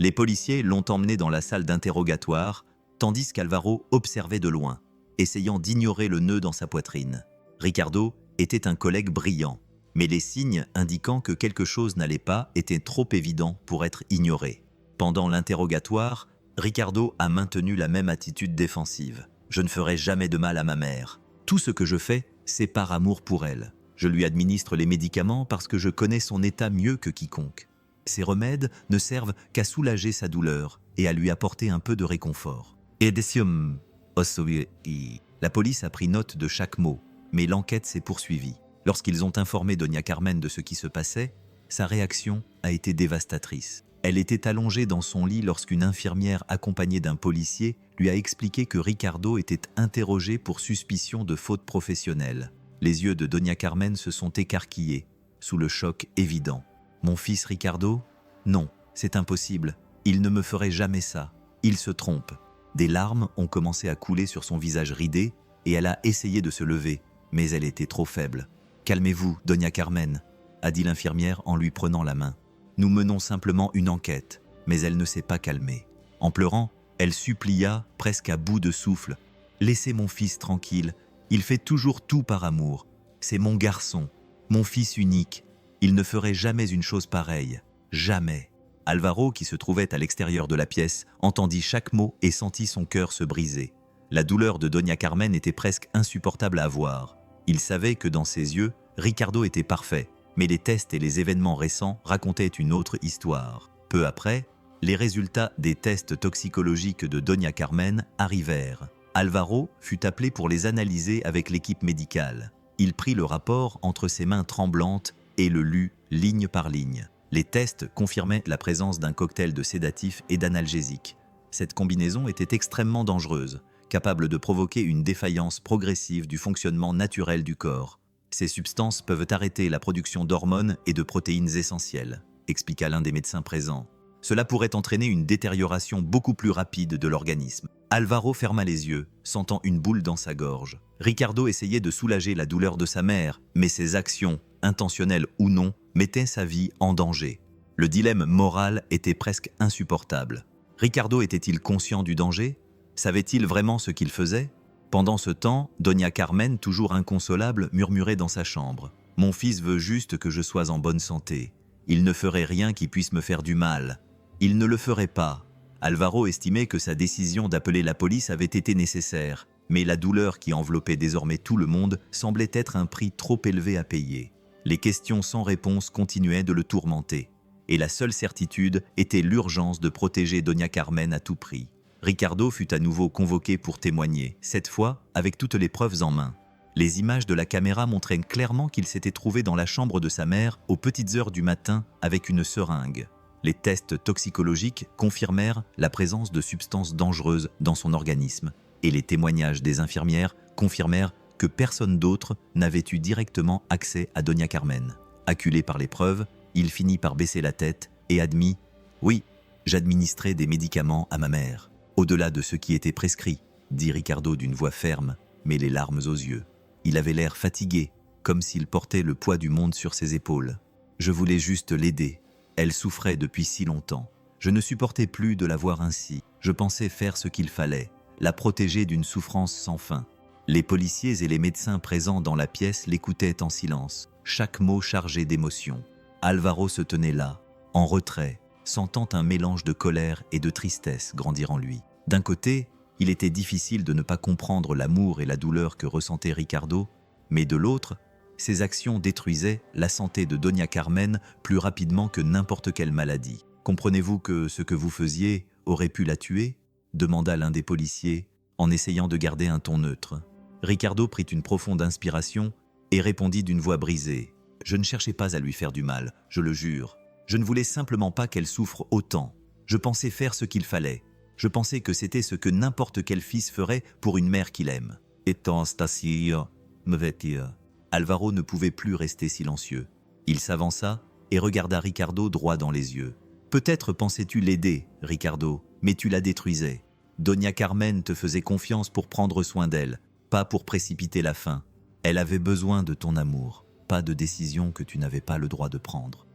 Les policiers l'ont emmené dans la salle d'interrogatoire, tandis qu'Alvaro observait de loin, essayant d'ignorer le nœud dans sa poitrine. Ricardo était un collègue brillant, mais les signes indiquant que quelque chose n'allait pas étaient trop évidents pour être ignorés. Pendant l'interrogatoire, Ricardo a maintenu la même attitude défensive. « Je ne ferai jamais de mal à ma mère. Tout ce que je fais, c'est par amour pour elle. Je lui administre les médicaments parce que je connais son état mieux que quiconque. Ces remèdes ne servent qu'à soulager sa douleur et à lui apporter un peu de réconfort. » La police a pris note de chaque mot, mais l'enquête s'est poursuivie. Lorsqu'ils ont informé Doña Carmen de ce qui se passait, sa réaction a été dévastatrice. Elle était allongée dans son lit lorsqu'une infirmière accompagnée d'un policier lui a expliqué que Ricardo était interrogé pour suspicion de faute professionnelle. Les yeux de Doña Carmen se sont écarquillés, sous le choc évident. « Mon fils Ricardo? Non, c'est impossible. Il ne me ferait jamais ça. Il se trompe. » Des larmes ont commencé à couler sur son visage ridé et elle a essayé de se lever, mais elle était trop faible. « Calmez-vous, Doña Carmen, » a dit l'infirmière en lui prenant la main. « Nous menons simplement une enquête, mais elle ne s'est pas calmée. » En pleurant, elle supplia, presque à bout de souffle. « Laissez mon fils tranquille, il fait toujours tout par amour. C'est mon garçon, mon fils unique. Il ne ferait jamais une chose pareille. Jamais. » Alvaro, qui se trouvait à l'extérieur de la pièce, entendit chaque mot et sentit son cœur se briser. La douleur de Doña Carmen était presque insupportable à voir. Il savait que dans ses yeux, Ricardo était parfait, mais les tests et les événements récents racontaient une autre histoire. Peu après, les résultats des tests toxicologiques de Doña Carmen arrivèrent. Alvaro fut appelé pour les analyser avec l'équipe médicale. Il prit le rapport entre ses mains tremblantes et le lut ligne par ligne. Les tests confirmaient la présence d'un cocktail de sédatifs et d'analgésiques. Cette combinaison était extrêmement dangereuse, capable de provoquer une défaillance progressive du fonctionnement naturel du corps. Ces substances peuvent arrêter la production d'hormones et de protéines essentielles, expliqua l'un des médecins présents. Cela pourrait entraîner une détérioration beaucoup plus rapide de l'organisme. Alvaro ferma les yeux, sentant une boule dans sa gorge. Ricardo essayait de soulager la douleur de sa mère, mais ses actions, intentionnelles ou non, mettaient sa vie en danger. Le dilemme moral était presque insupportable. Ricardo était-il conscient du danger? Savait-il vraiment ce qu'il faisait? Pendant ce temps, Doña Carmen, toujours inconsolable, murmurait dans sa chambre. « Mon fils veut juste que je sois en bonne santé. Il ne ferait rien qui puisse me faire du mal. Il ne le ferait pas. » Alvaro estimait que sa décision d'appeler la police avait été nécessaire, mais la douleur qui enveloppait désormais tout le monde semblait être un prix trop élevé à payer. Les questions sans réponse continuaient de le tourmenter, et la seule certitude était l'urgence de protéger Doña Carmen à tout prix. Ricardo fut à nouveau convoqué pour témoigner, cette fois avec toutes les preuves en main. Les images de la caméra montraient clairement qu'il s'était trouvé dans la chambre de sa mère aux petites heures du matin avec une seringue. Les tests toxicologiques confirmèrent la présence de substances dangereuses dans son organisme, et les témoignages des infirmières confirmèrent que personne d'autre n'avait eu directement accès à Doña Carmen. Acculé par les preuves, il finit par baisser la tête et admit « Oui, j'administrais des médicaments à ma mère, au-delà de ce qui était prescrit », dit Ricardo d'une voix ferme, mais les larmes aux yeux. Il avait l'air fatigué, comme s'il portait le poids du monde sur ses épaules. « Je voulais juste l'aider. Elle souffrait depuis si longtemps. Je ne supportais plus de la voir ainsi. Je pensais faire ce qu'il fallait, la protéger d'une souffrance sans fin. » Les policiers et les médecins présents dans la pièce l'écoutaient en silence, chaque mot chargé d'émotion. Alvaro se tenait là, en retrait, sentant un mélange de colère et de tristesse grandir en lui. D'un côté, il était difficile de ne pas comprendre l'amour et la douleur que ressentait Ricardo, mais de l'autre, ses actions détruisaient la santé de Doña Carmen plus rapidement que n'importe quelle maladie. « Comprenez-vous que ce que vous faisiez aurait pu la tuer ?» demanda l'un des policiers, en essayant de garder un ton neutre. Ricardo prit une profonde inspiration et répondit d'une voix brisée. « Je ne cherchais pas à lui faire du mal, je le jure. Je ne voulais simplement pas qu'elle souffre autant. Je pensais faire ce qu'il fallait. Je pensais que c'était ce que n'importe quel fils ferait pour une mère qu'il aime. » Étant así, me vêtir. Alvaro ne pouvait plus rester silencieux. Il s'avança et regarda Ricardo droit dans les yeux. « Peut-être pensais-tu l'aider, Ricardo, mais tu la détruisais. Doña Carmen te faisait confiance pour prendre soin d'elle, pas pour précipiter la fin. Elle avait besoin de ton amour, pas de décision que tu n'avais pas le droit de prendre. »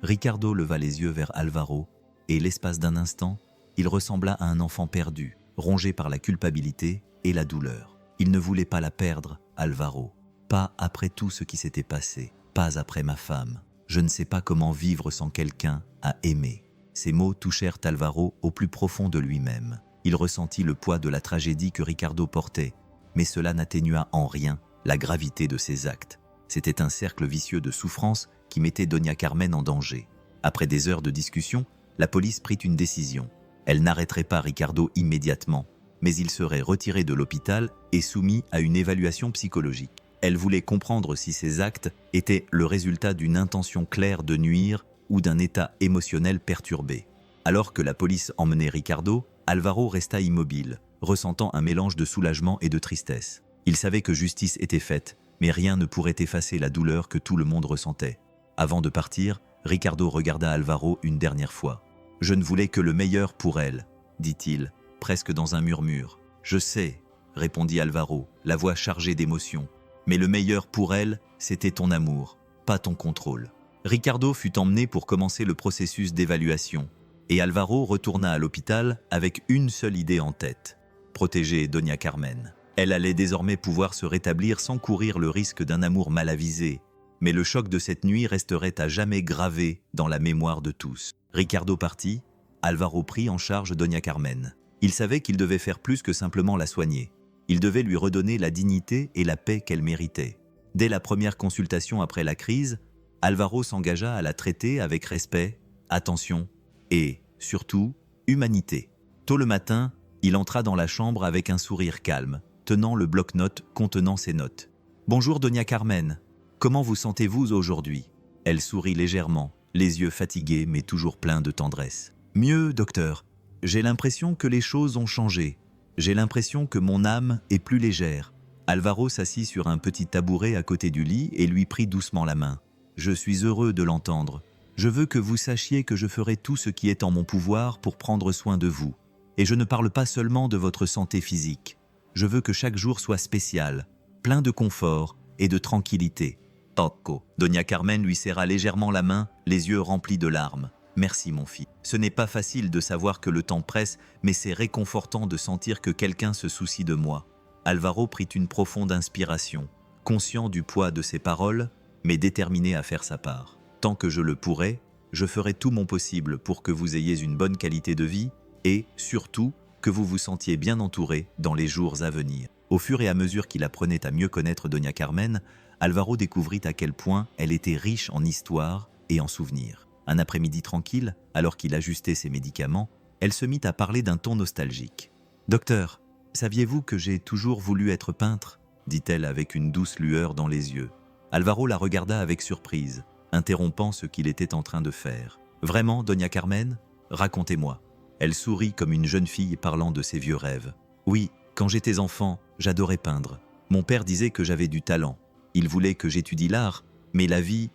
Ricardo leva les yeux vers Alvaro, et l'espace d'un instant, il ressembla à un enfant perdu, rongé par la culpabilité et la douleur. Il ne voulait pas la perdre, Alvaro. Pas après tout ce qui s'était passé, pas après ma femme. Je ne sais pas comment vivre sans quelqu'un à aimer. Ces mots touchèrent Alvaro au plus profond de lui-même. Il ressentit le poids de la tragédie que Ricardo portait, mais cela n'atténua en rien la gravité de ses actes. C'était un cercle vicieux de souffrance qui mettait Doña Carmen en danger. Après des heures de discussion, la police prit une décision. Elle n'arrêterait pas Ricardo immédiatement, mais il serait retiré de l'hôpital et soumis à une évaluation psychologique. Elle voulait comprendre si ses actes étaient le résultat d'une intention claire de nuire ou d'un état émotionnel perturbé. Alors que la police emmenait Ricardo, Alvaro resta immobile, ressentant un mélange de soulagement et de tristesse. Il savait que justice était faite, mais rien ne pourrait effacer la douleur que tout le monde ressentait. Avant de partir, Ricardo regarda Alvaro une dernière fois. « Je ne voulais que le meilleur pour elle, » dit-il, presque dans un murmure. « Je sais, » répondit Alvaro, la voix chargée d'émotion. « Mais le meilleur pour elle, c'était ton amour, pas ton contrôle. » Ricardo fut emmené pour commencer le processus d'évaluation, et Alvaro retourna à l'hôpital avec une seule idée en tête, protéger Doña Carmen. Elle allait désormais pouvoir se rétablir sans courir le risque d'un amour mal avisé, mais le choc de cette nuit resterait à jamais gravé dans la mémoire de tous. Ricardo partit, Alvaro prit en charge Doña Carmen. Il savait qu'il devait faire plus que simplement la soigner. Il devait lui redonner la dignité et la paix qu'elle méritait. Dès la première consultation après la crise, Alvaro s'engagea à la traiter avec respect, attention et, surtout, humanité. Tôt le matin, il entra dans la chambre avec un sourire calme, tenant le bloc-notes contenant ses notes. « Bonjour Doña Carmen, comment vous sentez-vous aujourd'hui ?» Elle sourit légèrement, les yeux fatigués mais toujours pleins de tendresse. « Mieux, docteur. J'ai l'impression que les choses ont changé. J'ai l'impression que mon âme est plus légère. » Alvaro s'assit sur un petit tabouret à côté du lit et lui prit doucement la main. « Je suis heureux de l'entendre. Je veux que vous sachiez que je ferai tout ce qui est en mon pouvoir pour prendre soin de vous. Et je ne parle pas seulement de votre santé physique. Je veux que chaque jour soit spécial, plein de confort et de tranquillité. » Toco. Doña Carmen lui serra légèrement la main, les yeux remplis de larmes. « Merci mon fils. Ce n'est pas facile de savoir que le temps presse, mais c'est réconfortant de sentir que quelqu'un se soucie de moi. » Alvaro prit une profonde inspiration, conscient du poids de ses paroles, mais déterminé à faire sa part. « Tant que je le pourrai, je ferai tout mon possible pour que vous ayez une bonne qualité de vie et, surtout, que vous vous sentiez bien entouré dans les jours à venir. » Au fur et à mesure qu'il apprenait à mieux connaître Doña Carmen, Alvaro découvrit à quel point elle était riche en histoire et en souvenirs. Un après-midi tranquille, alors qu'il ajustait ses médicaments, elle se mit à parler d'un ton nostalgique. « Docteur, saviez-vous que j'ai toujours voulu être peintre ?» dit-elle avec une douce lueur dans les yeux. Alvaro la regarda avec surprise, interrompant ce qu'il était en train de faire. « Vraiment, Doña Carmen ? Racontez-moi. » Elle sourit comme une jeune fille parlant de ses vieux rêves. « Oui, quand j'étais enfant, j'adorais peindre. Mon père disait que j'avais du talent. Il voulait que j'étudie l'art, mais la vie,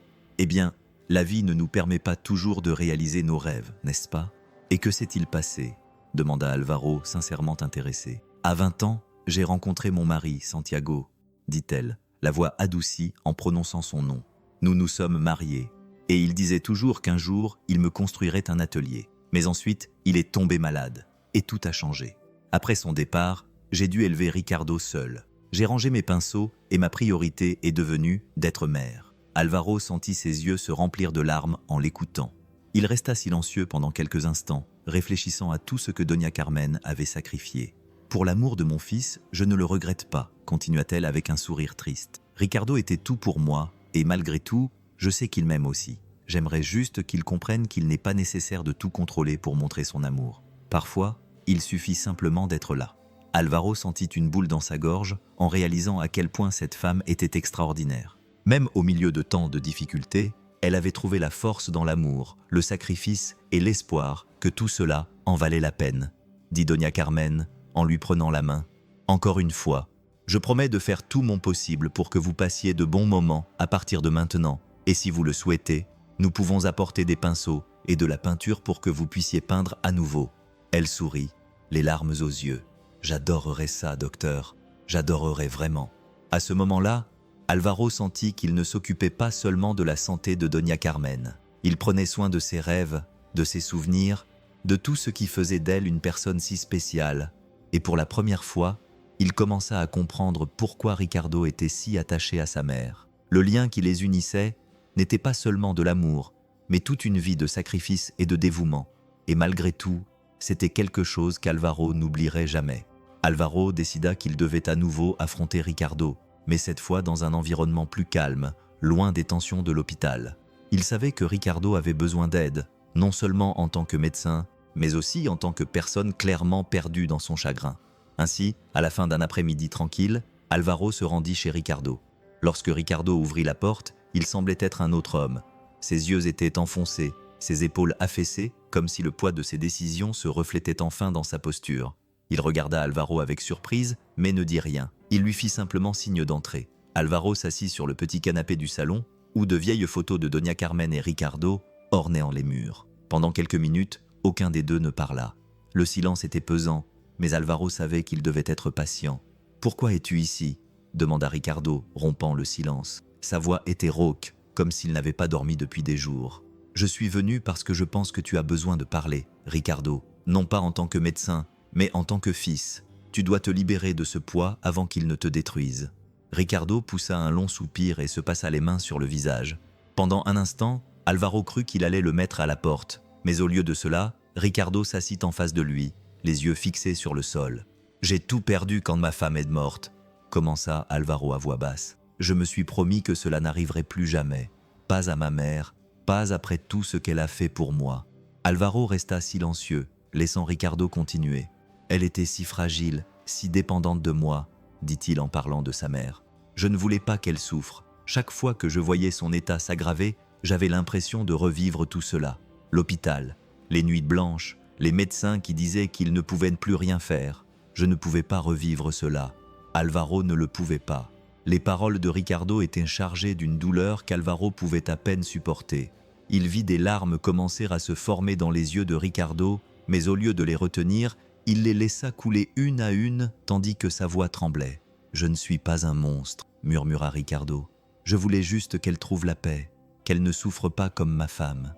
la vie ne nous permet pas toujours de réaliser nos rêves, n'est-ce pas ? Et que s'est-il passé ? Demanda Alvaro, sincèrement intéressé. À 20 ans, j'ai rencontré mon mari, Santiago, dit-elle, la voix adoucie en prononçant son nom. Nous nous sommes mariés, et il disait toujours qu'un jour, il me construirait un atelier. Mais ensuite, il est tombé malade, et tout a changé. Après son départ, j'ai dû élever Ricardo seul. J'ai rangé mes pinceaux et ma priorité est devenue d'être mère. » Alvaro sentit ses yeux se remplir de larmes en l'écoutant. Il resta silencieux pendant quelques instants, réfléchissant à tout ce que Doña Carmen avait sacrifié. « Pour l'amour de mon fils, je ne le regrette pas, » continua-t-elle avec un sourire triste. « Ricardo était tout pour moi, et malgré tout, je sais qu'il m'aime aussi. J'aimerais juste qu'il comprenne qu'il n'est pas nécessaire de tout contrôler pour montrer son amour. Parfois, il suffit simplement d'être là. » Alvaro sentit une boule dans sa gorge en réalisant à quel point cette femme était extraordinaire. Même au milieu de tant de difficultés, elle avait trouvé la force dans l'amour, le sacrifice et l'espoir que tout cela en valait la peine, dit Doña Carmen en lui prenant la main. « Encore une fois, je promets de faire tout mon possible pour que vous passiez de bons moments à partir de maintenant. Et si vous le souhaitez, nous pouvons apporter des pinceaux et de la peinture pour que vous puissiez peindre à nouveau. » Elle sourit, les larmes aux yeux. « J'adorerais ça, docteur. J'adorerais vraiment. » À ce moment-là, Alvaro sentit qu'il ne s'occupait pas seulement de la santé de Doña Carmen. Il prenait soin de ses rêves, de ses souvenirs, de tout ce qui faisait d'elle une personne si spéciale. Et pour la première fois, il commença à comprendre pourquoi Ricardo était si attaché à sa mère. Le lien qui les unissait n'était pas seulement de l'amour, mais toute une vie de sacrifice et de dévouement. Et malgré tout, c'était quelque chose qu'Alvaro n'oublierait jamais. Alvaro décida qu'il devait à nouveau affronter Ricardo, mais cette fois dans un environnement plus calme, loin des tensions de l'hôpital. Il savait que Ricardo avait besoin d'aide, non seulement en tant que médecin, mais aussi en tant que personne clairement perdue dans son chagrin. Ainsi, à la fin d'un après-midi tranquille, Alvaro se rendit chez Ricardo. Lorsque Ricardo ouvrit la porte, il semblait être un autre homme. Ses yeux étaient enfoncés, ses épaules affaissées, comme si le poids de ses décisions se reflétait enfin dans sa posture. Il regarda Alvaro avec surprise, mais ne dit rien. Il lui fit simplement signe d'entrer. Alvaro s'assit sur le petit canapé du salon, où de vieilles photos de Doña Carmen et Ricardo ornaient les murs. Pendant quelques minutes, aucun des deux ne parla. Le silence était pesant, mais Alvaro savait qu'il devait être patient. « Pourquoi es-tu ici ?» demanda Ricardo, rompant le silence. Sa voix était rauque, comme s'il n'avait pas dormi depuis des jours. « Je suis venu parce que je pense que tu as besoin de parler, Ricardo. Non pas en tant que médecin, mais en tant que fils. Tu dois te libérer de ce poids avant qu'il ne te détruise. » Ricardo poussa un long soupir et se passa les mains sur le visage. Pendant un instant, Alvaro crut qu'il allait le mettre à la porte, mais au lieu de cela, Ricardo s'assit en face de lui, les yeux fixés sur le sol. « J'ai tout perdu quand ma femme est morte », commença Alvaro à voix basse. « Je me suis promis que cela n'arriverait plus jamais. Pas à ma mère, pas après tout ce qu'elle a fait pour moi. » Alvaro resta silencieux, laissant Ricardo continuer. « Elle était si fragile, si dépendante de moi, » dit-il en parlant de sa mère. « Je ne voulais pas qu'elle souffre. Chaque fois que je voyais son état s'aggraver, j'avais l'impression de revivre tout cela. L'hôpital, les nuits blanches, les médecins qui disaient qu'ils ne pouvaient plus rien faire. Je ne pouvais pas revivre cela. Alvaro ne le pouvait pas. » Les paroles de Ricardo étaient chargées d'une douleur qu'Alvaro pouvait à peine supporter. Il vit des larmes commencer à se former dans les yeux de Ricardo, mais au lieu de les retenir, il les laissa couler une à une tandis que sa voix tremblait. « Je ne suis pas un monstre », murmura Ricardo. « Je voulais juste qu'elle trouve la paix, qu'elle ne souffre pas comme ma femme. »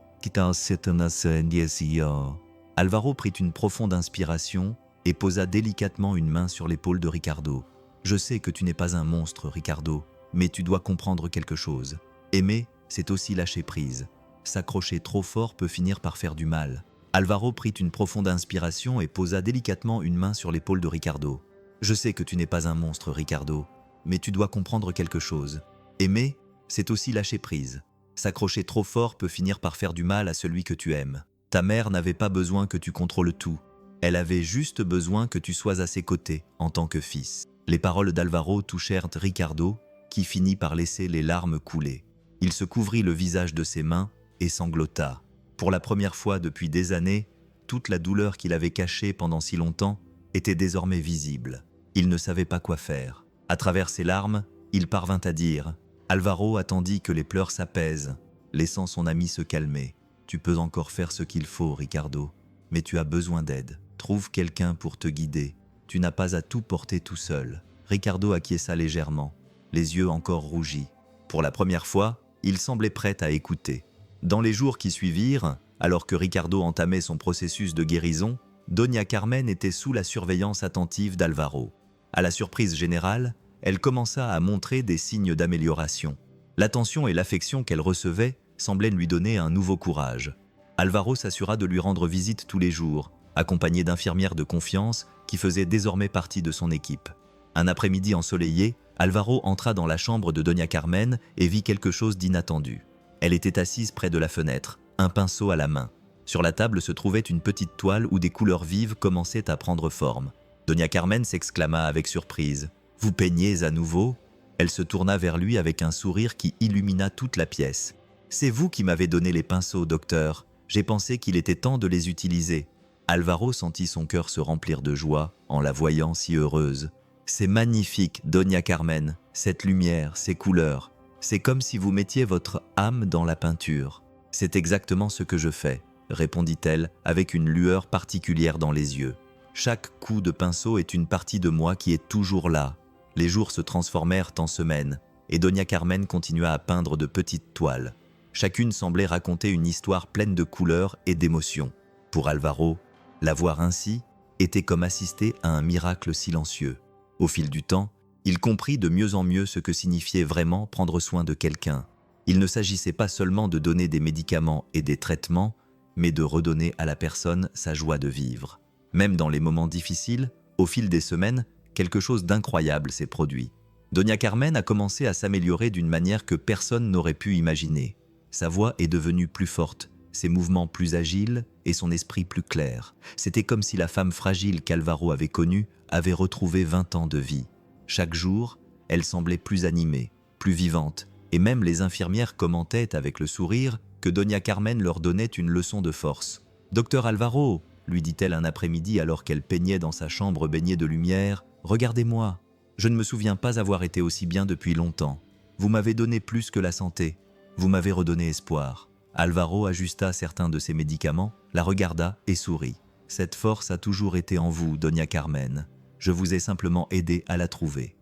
Alvaro prit une profonde inspiration et posa délicatement une main sur l'épaule de Ricardo. « Je sais que tu n'es pas un monstre, Ricardo, mais tu dois comprendre quelque chose. Aimer, c'est aussi lâcher prise. S'accrocher trop fort peut finir par faire du mal. » Alvaro prit une profonde inspiration et posa délicatement une main sur l'épaule de Ricardo. « Je sais que tu n'es pas un monstre, Ricardo, mais tu dois comprendre quelque chose. Aimer, c'est aussi lâcher prise. S'accrocher trop fort peut finir par faire du mal à celui que tu aimes. Ta mère n'avait pas besoin que tu contrôles tout. Elle avait juste besoin que tu sois à ses côtés en tant que fils. » Les paroles d'Alvaro touchèrent Ricardo, qui finit par laisser les larmes couler. Il se couvrit le visage de ses mains et sanglota. Pour la première fois depuis des années, toute la douleur qu'il avait cachée pendant si longtemps était désormais visible. Il ne savait pas quoi faire. À travers ses larmes, il parvint à dire « Alvaro attendit que les pleurs s'apaisent, laissant son ami se calmer. Tu peux encore faire ce qu'il faut, Ricardo, mais tu as besoin d'aide. Trouve quelqu'un pour te guider. Tu n'as pas à tout porter tout seul. » Ricardo acquiesça légèrement, les yeux encore rougis. Pour la première fois, il semblait prêt à écouter. Dans les jours qui suivirent, alors que Ricardo entamait son processus de guérison, Doña Carmen était sous la surveillance attentive d'Alvaro. À la surprise générale, elle commença à montrer des signes d'amélioration. L'attention et l'affection qu'elle recevait semblaient lui donner un nouveau courage. Alvaro s'assura de lui rendre visite tous les jours, accompagné d'infirmières de confiance qui faisaient désormais partie de son équipe. Un après-midi ensoleillé, Alvaro entra dans la chambre de Doña Carmen et vit quelque chose d'inattendu. Elle était assise près de la fenêtre, un pinceau à la main. Sur la table se trouvait une petite toile où des couleurs vives commençaient à prendre forme. Doña Carmen s'exclama avec surprise. « Vous peignez à nouveau ?» Elle se tourna vers lui avec un sourire qui illumina toute la pièce. « C'est vous qui m'avez donné les pinceaux, docteur. J'ai pensé qu'il était temps de les utiliser. » Alvaro sentit son cœur se remplir de joie en la voyant si heureuse. « C'est magnifique, Doña Carmen, cette lumière, ces couleurs. C'est comme si vous mettiez votre âme dans la peinture. »« C'est exactement ce que je fais, » répondit-elle avec une lueur particulière dans les yeux. « Chaque coup de pinceau est une partie de moi qui est toujours là. » Les jours se transformèrent en semaines, et Doña Carmen continua à peindre de petites toiles. Chacune semblait raconter une histoire pleine de couleurs et d'émotions. Pour Alvaro, la voir ainsi était comme assister à un miracle silencieux. Au fil du temps, il comprit de mieux en mieux ce que signifiait vraiment prendre soin de quelqu'un. Il ne s'agissait pas seulement de donner des médicaments et des traitements, mais de redonner à la personne sa joie de vivre. Même dans les moments difficiles, au fil des semaines, quelque chose d'incroyable s'est produit. Doña Carmen a commencé à s'améliorer d'une manière que personne n'aurait pu imaginer. Sa voix est devenue plus forte, ses mouvements plus agiles et son esprit plus clair. C'était comme si la femme fragile qu'Alvaro avait connue avait retrouvé 20 ans de vie. Chaque jour, elle semblait plus animée, plus vivante, et même les infirmières commentaient avec le sourire que Doña Carmen leur donnait une leçon de force. « Docteur Alvaro !» lui dit-elle un après-midi alors qu'elle peignait dans sa chambre baignée de lumière. « Regardez-moi, je ne me souviens pas avoir été aussi bien depuis longtemps. Vous m'avez donné plus que la santé. Vous m'avez redonné espoir. » Alvaro ajusta certains de ses médicaments, la regarda et sourit. « Cette force a toujours été en vous, Doña Carmen. Je vous ai simplement aidé à la trouver. »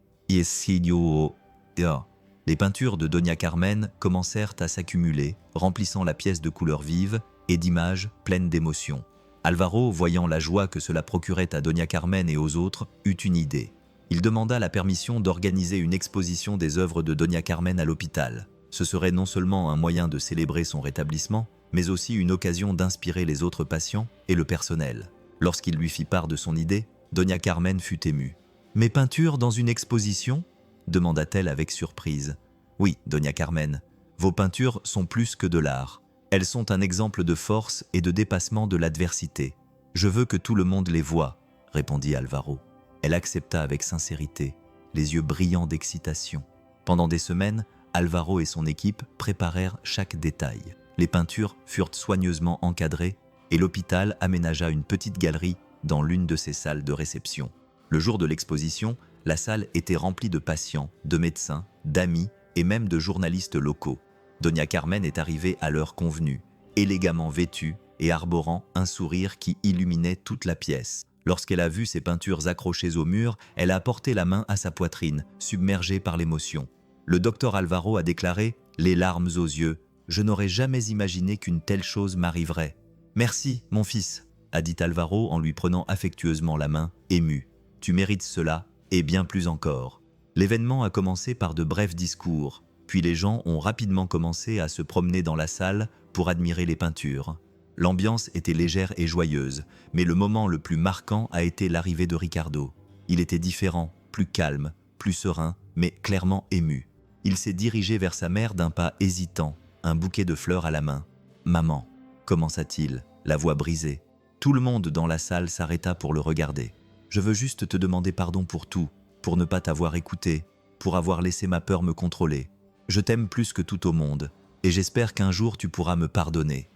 Les peintures de Doña Carmen commencèrent à s'accumuler, remplissant la pièce de couleurs vives et d'images pleines d'émotions. Alvaro, voyant la joie que cela procurait à Doña Carmen et aux autres, eut une idée. Il demanda la permission d'organiser une exposition des œuvres de Doña Carmen à l'hôpital. Ce serait non seulement un moyen de célébrer son rétablissement, mais aussi une occasion d'inspirer les autres patients et le personnel. Lorsqu'il lui fit part de son idée, Doña Carmen fut émue. « Mes peintures dans une exposition ?» demanda-t-elle avec surprise. « Oui, Doña Carmen, vos peintures sont plus que de l'art. Elles sont un exemple de force et de dépassement de l'adversité. Je veux que tout le monde les voie, » répondit Alvaro. Elle accepta avec sincérité, les yeux brillants d'excitation. Pendant des semaines, Alvaro et son équipe préparèrent chaque détail. Les peintures furent soigneusement encadrées et l'hôpital aménagea une petite galerie dans l'une de ses salles de réception. Le jour de l'exposition, la salle était remplie de patients, de médecins, d'amis et même de journalistes locaux. Doña Carmen est arrivée à l'heure convenue, élégamment vêtue et arborant un sourire qui illuminait toute la pièce. Lorsqu'elle a vu ses peintures accrochées au mur, elle a porté la main à sa poitrine, submergée par l'émotion. Le docteur Alvaro a déclaré, les larmes aux yeux, « Je n'aurais jamais imaginé qu'une telle chose m'arriverait. »« Merci, mon fils, » a dit Alvaro en lui prenant affectueusement la main, ému. « Tu mérites cela, et bien plus encore. » L'événement a commencé par de brefs discours, puis les gens ont rapidement commencé à se promener dans la salle pour admirer les peintures. L'ambiance était légère et joyeuse, mais le moment le plus marquant a été l'arrivée de Ricardo. Il était différent, plus calme, plus serein, mais clairement ému. Il s'est dirigé vers sa mère d'un pas hésitant, un bouquet de fleurs à la main. « Maman », commença-t-il, la voix brisée. Tout le monde dans la salle s'arrêta pour le regarder. « Je veux juste te demander pardon pour tout, pour ne pas t'avoir écouté, pour avoir laissé ma peur me contrôler. Je t'aime plus que tout au monde, et j'espère qu'un jour tu pourras me pardonner. »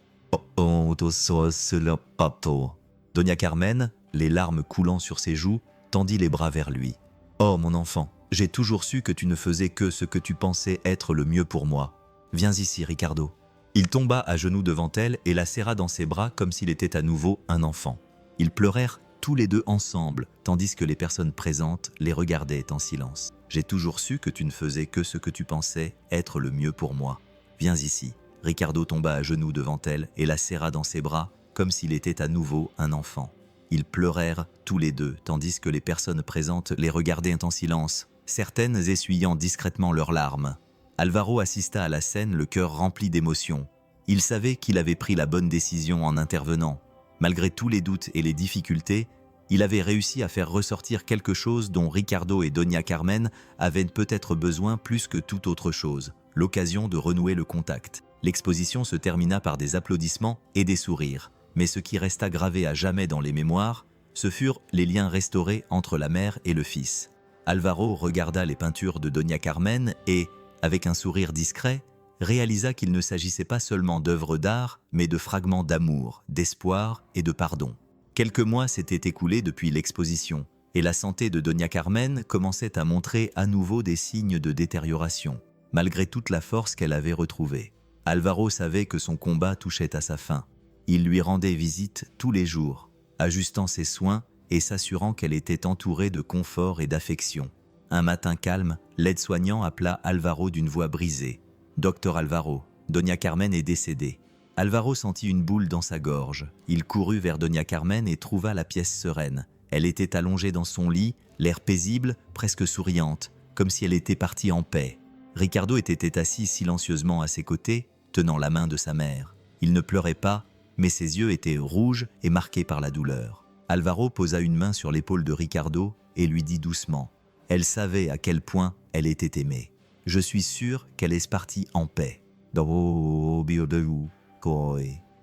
Doña Carmen, les larmes coulant sur ses joues, tendit les bras vers lui. « Oh mon enfant, j'ai toujours su que tu ne faisais que ce que tu pensais être le mieux pour moi. Viens ici, Ricardo. » Il tomba à genoux devant elle et la serra dans ses bras comme s'il était à nouveau un enfant. Ils pleurèrent tous les deux ensemble, tandis que les personnes présentes les regardaient en silence. « J'ai toujours su que tu ne faisais que ce que tu pensais être le mieux pour moi. Viens ici. » Ricardo tomba à genoux devant elle et la serra dans ses bras comme s'il était à nouveau un enfant. Ils pleurèrent tous les deux, tandis que les personnes présentes les regardaient en silence, certaines essuyant discrètement leurs larmes. Alvaro assista à la scène, le cœur rempli d'émotion. Il savait qu'il avait pris la bonne décision en intervenant. Malgré tous les doutes et les difficultés, il avait réussi à faire ressortir quelque chose dont Ricardo et Doña Carmen avaient peut-être besoin plus que toute autre chose, l'occasion de renouer le contact. L'exposition se termina par des applaudissements et des sourires, mais ce qui resta gravé à jamais dans les mémoires, ce furent les liens restaurés entre la mère et le fils. Alvaro regarda les peintures de Doña Carmen et, avec un sourire discret, réalisa qu'il ne s'agissait pas seulement d'œuvres d'art, mais de fragments d'amour, d'espoir et de pardon. Quelques mois s'étaient écoulés depuis l'exposition, et la santé de Doña Carmen commençait à montrer à nouveau des signes de détérioration, malgré toute la force qu'elle avait retrouvée. Alvaro savait que son combat touchait à sa fin. Il lui rendait visite tous les jours, ajustant ses soins et s'assurant qu'elle était entourée de confort et d'affection. Un matin calme, l'aide-soignant appela Alvaro d'une voix brisée. « Docteur Alvaro, Doña Carmen est décédée. » Alvaro sentit une boule dans sa gorge. Il courut vers Doña Carmen et trouva la pièce sereine. Elle était allongée dans son lit, l'air paisible, presque souriante, comme si elle était partie en paix. Ricardo était assis silencieusement à ses côtés, tenant la main de sa mère. Il ne pleurait pas, mais ses yeux étaient rouges et marqués par la douleur. Alvaro posa une main sur l'épaule de Ricardo et lui dit doucement « Elle savait à quel point elle était aimée. Je suis sûr qu'elle est partie en paix. »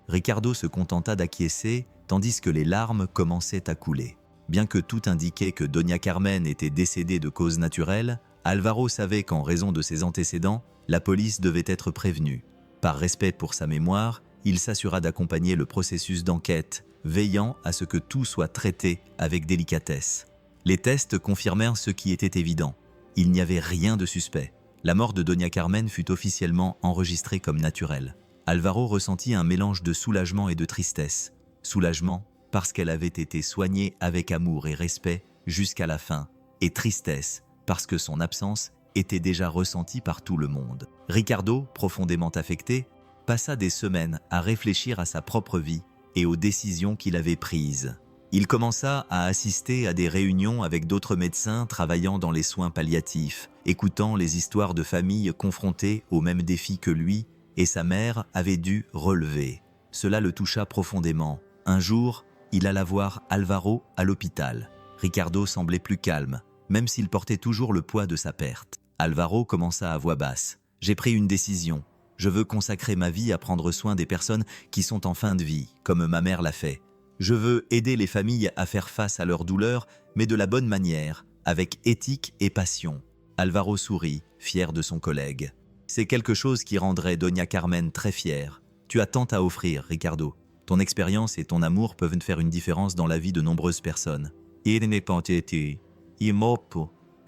Ricardo se contenta d'acquiescer, tandis que les larmes commençaient à couler. Bien que tout indiquait que Doña Carmen était décédée de cause naturelle, Alvaro savait qu'en raison de ses antécédents, la police devait être prévenue. Par respect pour sa mémoire, il s'assura d'accompagner le processus d'enquête, veillant à ce que tout soit traité avec délicatesse. Les tests confirmèrent ce qui était évident. Il n'y avait rien de suspect. La mort de Doña Carmen fut officiellement enregistrée comme naturelle. Alvaro ressentit un mélange de soulagement et de tristesse. Soulagement parce qu'elle avait été soignée avec amour et respect jusqu'à la fin, et tristesse parce que son absence était déjà ressentie par tout le monde. Ricardo, profondément affecté, passa des semaines à réfléchir à sa propre vie et aux décisions qu'il avait prises. Il commença à assister à des réunions avec d'autres médecins travaillant dans les soins palliatifs, écoutant les histoires de familles confrontées aux mêmes défis que lui et sa mère avait dû relever. Cela le toucha profondément. Un jour, Il alla voir Alvaro à l'hôpital. Ricardo semblait plus calme, même s'il portait toujours le poids de sa perte. Alvaro commença à voix basse. « J'ai pris une décision. Je veux consacrer ma vie à prendre soin des personnes qui sont en fin de vie, comme ma mère l'a fait. Je veux aider les familles à faire face à leurs douleurs, mais de la bonne manière, avec éthique et passion. » Alvaro sourit, fier de son collègue. « C'est quelque chose qui rendrait Doña Carmen très fière. Tu as tant à offrir, Ricardo. Ton expérience et ton amour peuvent faire une différence dans la vie de nombreuses personnes. » Il n'est pas été.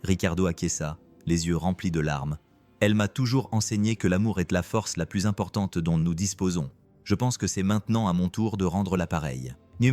Ricardo acquiesça, les yeux remplis de larmes. « Elle m'a toujours enseigné que l'amour est la force la plus importante dont nous disposons. Je pense que c'est maintenant à mon tour de rendre l'appareil. » Les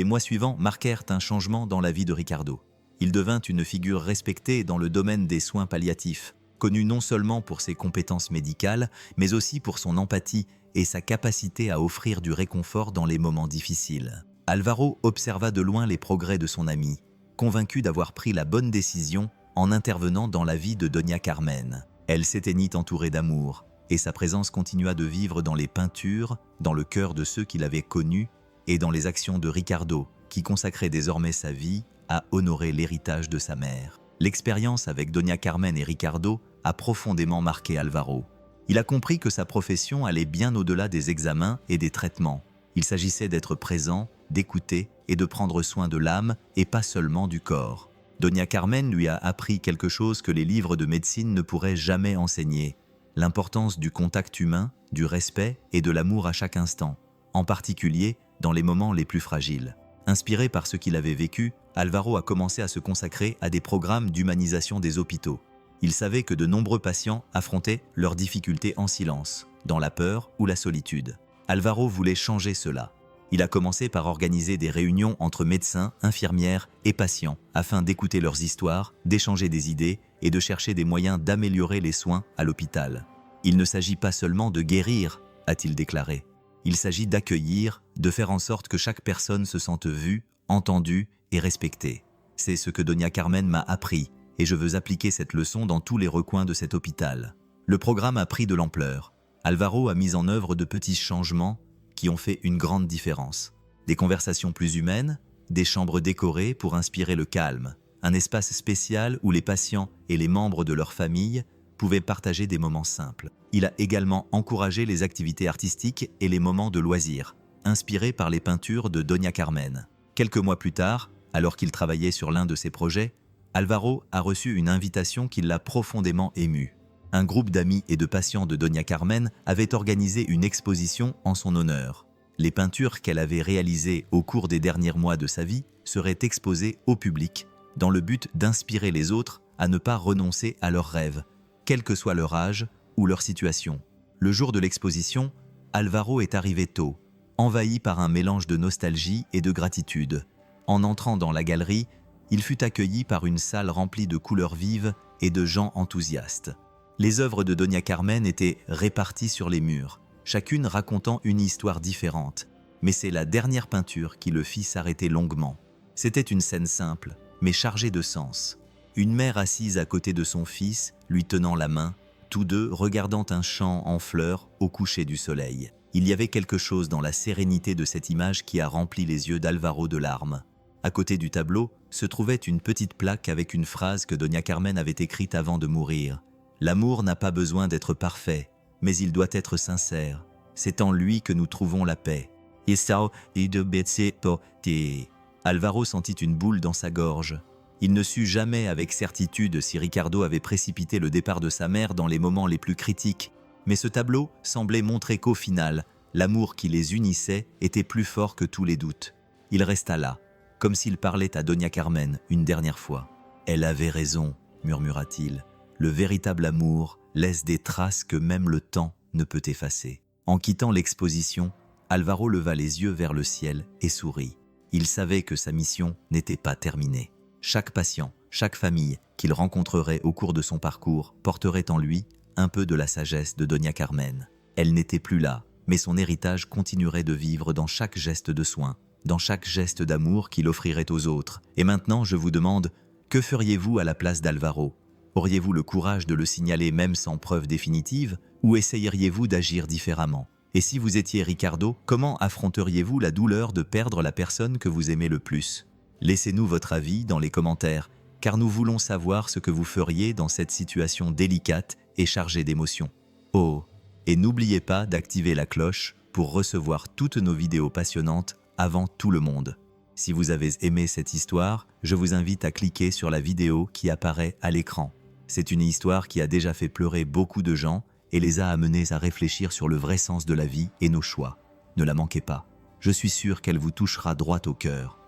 mois suivants marquèrent un changement dans la vie de Ricardo. Il devint une figure respectée dans le domaine des soins palliatifs, connu non seulement pour ses compétences médicales, mais aussi pour son empathie et sa capacité à offrir du réconfort dans les moments difficiles. Alvaro observa de loin les progrès de son ami, convaincu d'avoir pris la bonne décision en intervenant dans la vie de Doña Carmen. Elle s'éteignit entourée d'amour, et sa présence continua de vivre dans les peintures, dans le cœur de ceux qui l'avaient connue, et dans les actions de Ricardo, qui consacrait désormais sa vie à honorer l'héritage de sa mère. L'expérience avec Doña Carmen et Ricardo a profondément marqué Alvaro. Il a compris que sa profession allait bien au-delà des examens et des traitements. Il s'agissait d'être présent, d'écouter et de prendre soin de l'âme et pas seulement du corps. Doña Carmen lui a appris quelque chose que les livres de médecine ne pourraient jamais enseigner: l'importance du contact humain, du respect et de l'amour à chaque instant, en particulier dans les moments les plus fragiles. Inspiré par ce qu'il avait vécu, Alvaro a commencé à se consacrer à des programmes d'humanisation des hôpitaux. Il savait que de nombreux patients affrontaient leurs difficultés en silence, dans la peur ou la solitude. Alvaro voulait changer cela. Il a commencé par organiser des réunions entre médecins, infirmières et patients afin d'écouter leurs histoires, d'échanger des idées et de chercher des moyens d'améliorer les soins à l'hôpital. « Il ne s'agit pas seulement de guérir », a-t-il déclaré. « Il s'agit d'accueillir, de faire en sorte que chaque personne se sente vue, entendue et respectée. C'est ce que Doña Carmen m'a appris et je veux appliquer cette leçon dans tous les recoins de cet hôpital. » Le programme a pris de l'ampleur. Alvaro a mis en œuvre de petits changements qui ont fait une grande différence. Des conversations plus humaines, des chambres décorées pour inspirer le calme, un espace spécial où les patients et les membres de leur famille pouvaient partager des moments simples. Il a également encouragé les activités artistiques et les moments de loisirs, inspirés par les peintures de Doña Carmen. Quelques mois plus tard, alors qu'il travaillait sur l'un de ses projets, Alvaro a reçu une invitation qui l'a profondément ému. Un groupe d'amis et de patients de Doña Carmen avait organisé une exposition en son honneur. Les peintures qu'elle avait réalisées au cours des derniers mois de sa vie seraient exposées au public, dans le but d'inspirer les autres à ne pas renoncer à leurs rêves, quel que soit leur âge ou leur situation. Le jour de l'exposition, Alvaro est arrivé tôt, envahi par un mélange de nostalgie et de gratitude. En entrant dans la galerie, il fut accueilli par une salle remplie de couleurs vives et de gens enthousiastes. Les œuvres de Doña Carmen étaient réparties sur les murs, chacune racontant une histoire différente, mais c'est la dernière peinture qui le fit s'arrêter longuement. C'était une scène simple, mais chargée de sens. Une mère assise à côté de son fils, lui tenant la main, tous deux regardant un champ en fleurs au coucher du soleil. Il y avait quelque chose dans la sérénité de cette image qui a rempli les yeux d'Alvaro de larmes. À côté du tableau se trouvait une petite plaque avec une phrase que Doña Carmen avait écrite avant de mourir. « L'amour n'a pas besoin d'être parfait, mais il doit être sincère. C'est en lui que nous trouvons la paix. » Alvaro sentit une boule dans sa gorge. Il ne sut jamais avec certitude si Ricardo avait précipité le départ de sa mère dans les moments les plus critiques, mais ce tableau semblait montrer qu'au final, l'amour qui les unissait était plus fort que tous les doutes. Il resta là, comme s'il parlait à Doña Carmen une dernière fois. « Elle avait raison », murmura-t-il. « Le véritable amour laisse des traces que même le temps ne peut effacer. » En quittant l'exposition, Alvaro leva les yeux vers le ciel et sourit. Il savait que sa mission n'était pas terminée. Chaque patient, chaque famille qu'il rencontrerait au cours de son parcours porterait en lui un peu de la sagesse de Doña Carmen. Elle n'était plus là, mais son héritage continuerait de vivre dans chaque geste de soin, dans chaque geste d'amour qu'il offrirait aux autres. Et maintenant, je vous demande, que feriez-vous à la place d'Alvaro ? Auriez-vous le courage de le signaler même sans preuve définitive, ou essayeriez-vous d'agir différemment ? Et si vous étiez Ricardo, comment affronteriez-vous la douleur de perdre la personne que vous aimez le plus? Laissez-nous votre avis dans les commentaires, car nous voulons savoir ce que vous feriez dans cette situation délicate et chargée d'émotions. Oh, et n'oubliez pas d'activer la cloche pour recevoir toutes nos vidéos passionnantes avant tout le monde. Si vous avez aimé cette histoire, je vous invite à cliquer sur la vidéo qui apparaît à l'écran. C'est une histoire qui a déjà fait pleurer beaucoup de gens et les a amenés à réfléchir sur le vrai sens de la vie et nos choix. Ne la manquez pas. Je suis sûr qu'elle vous touchera droit au cœur.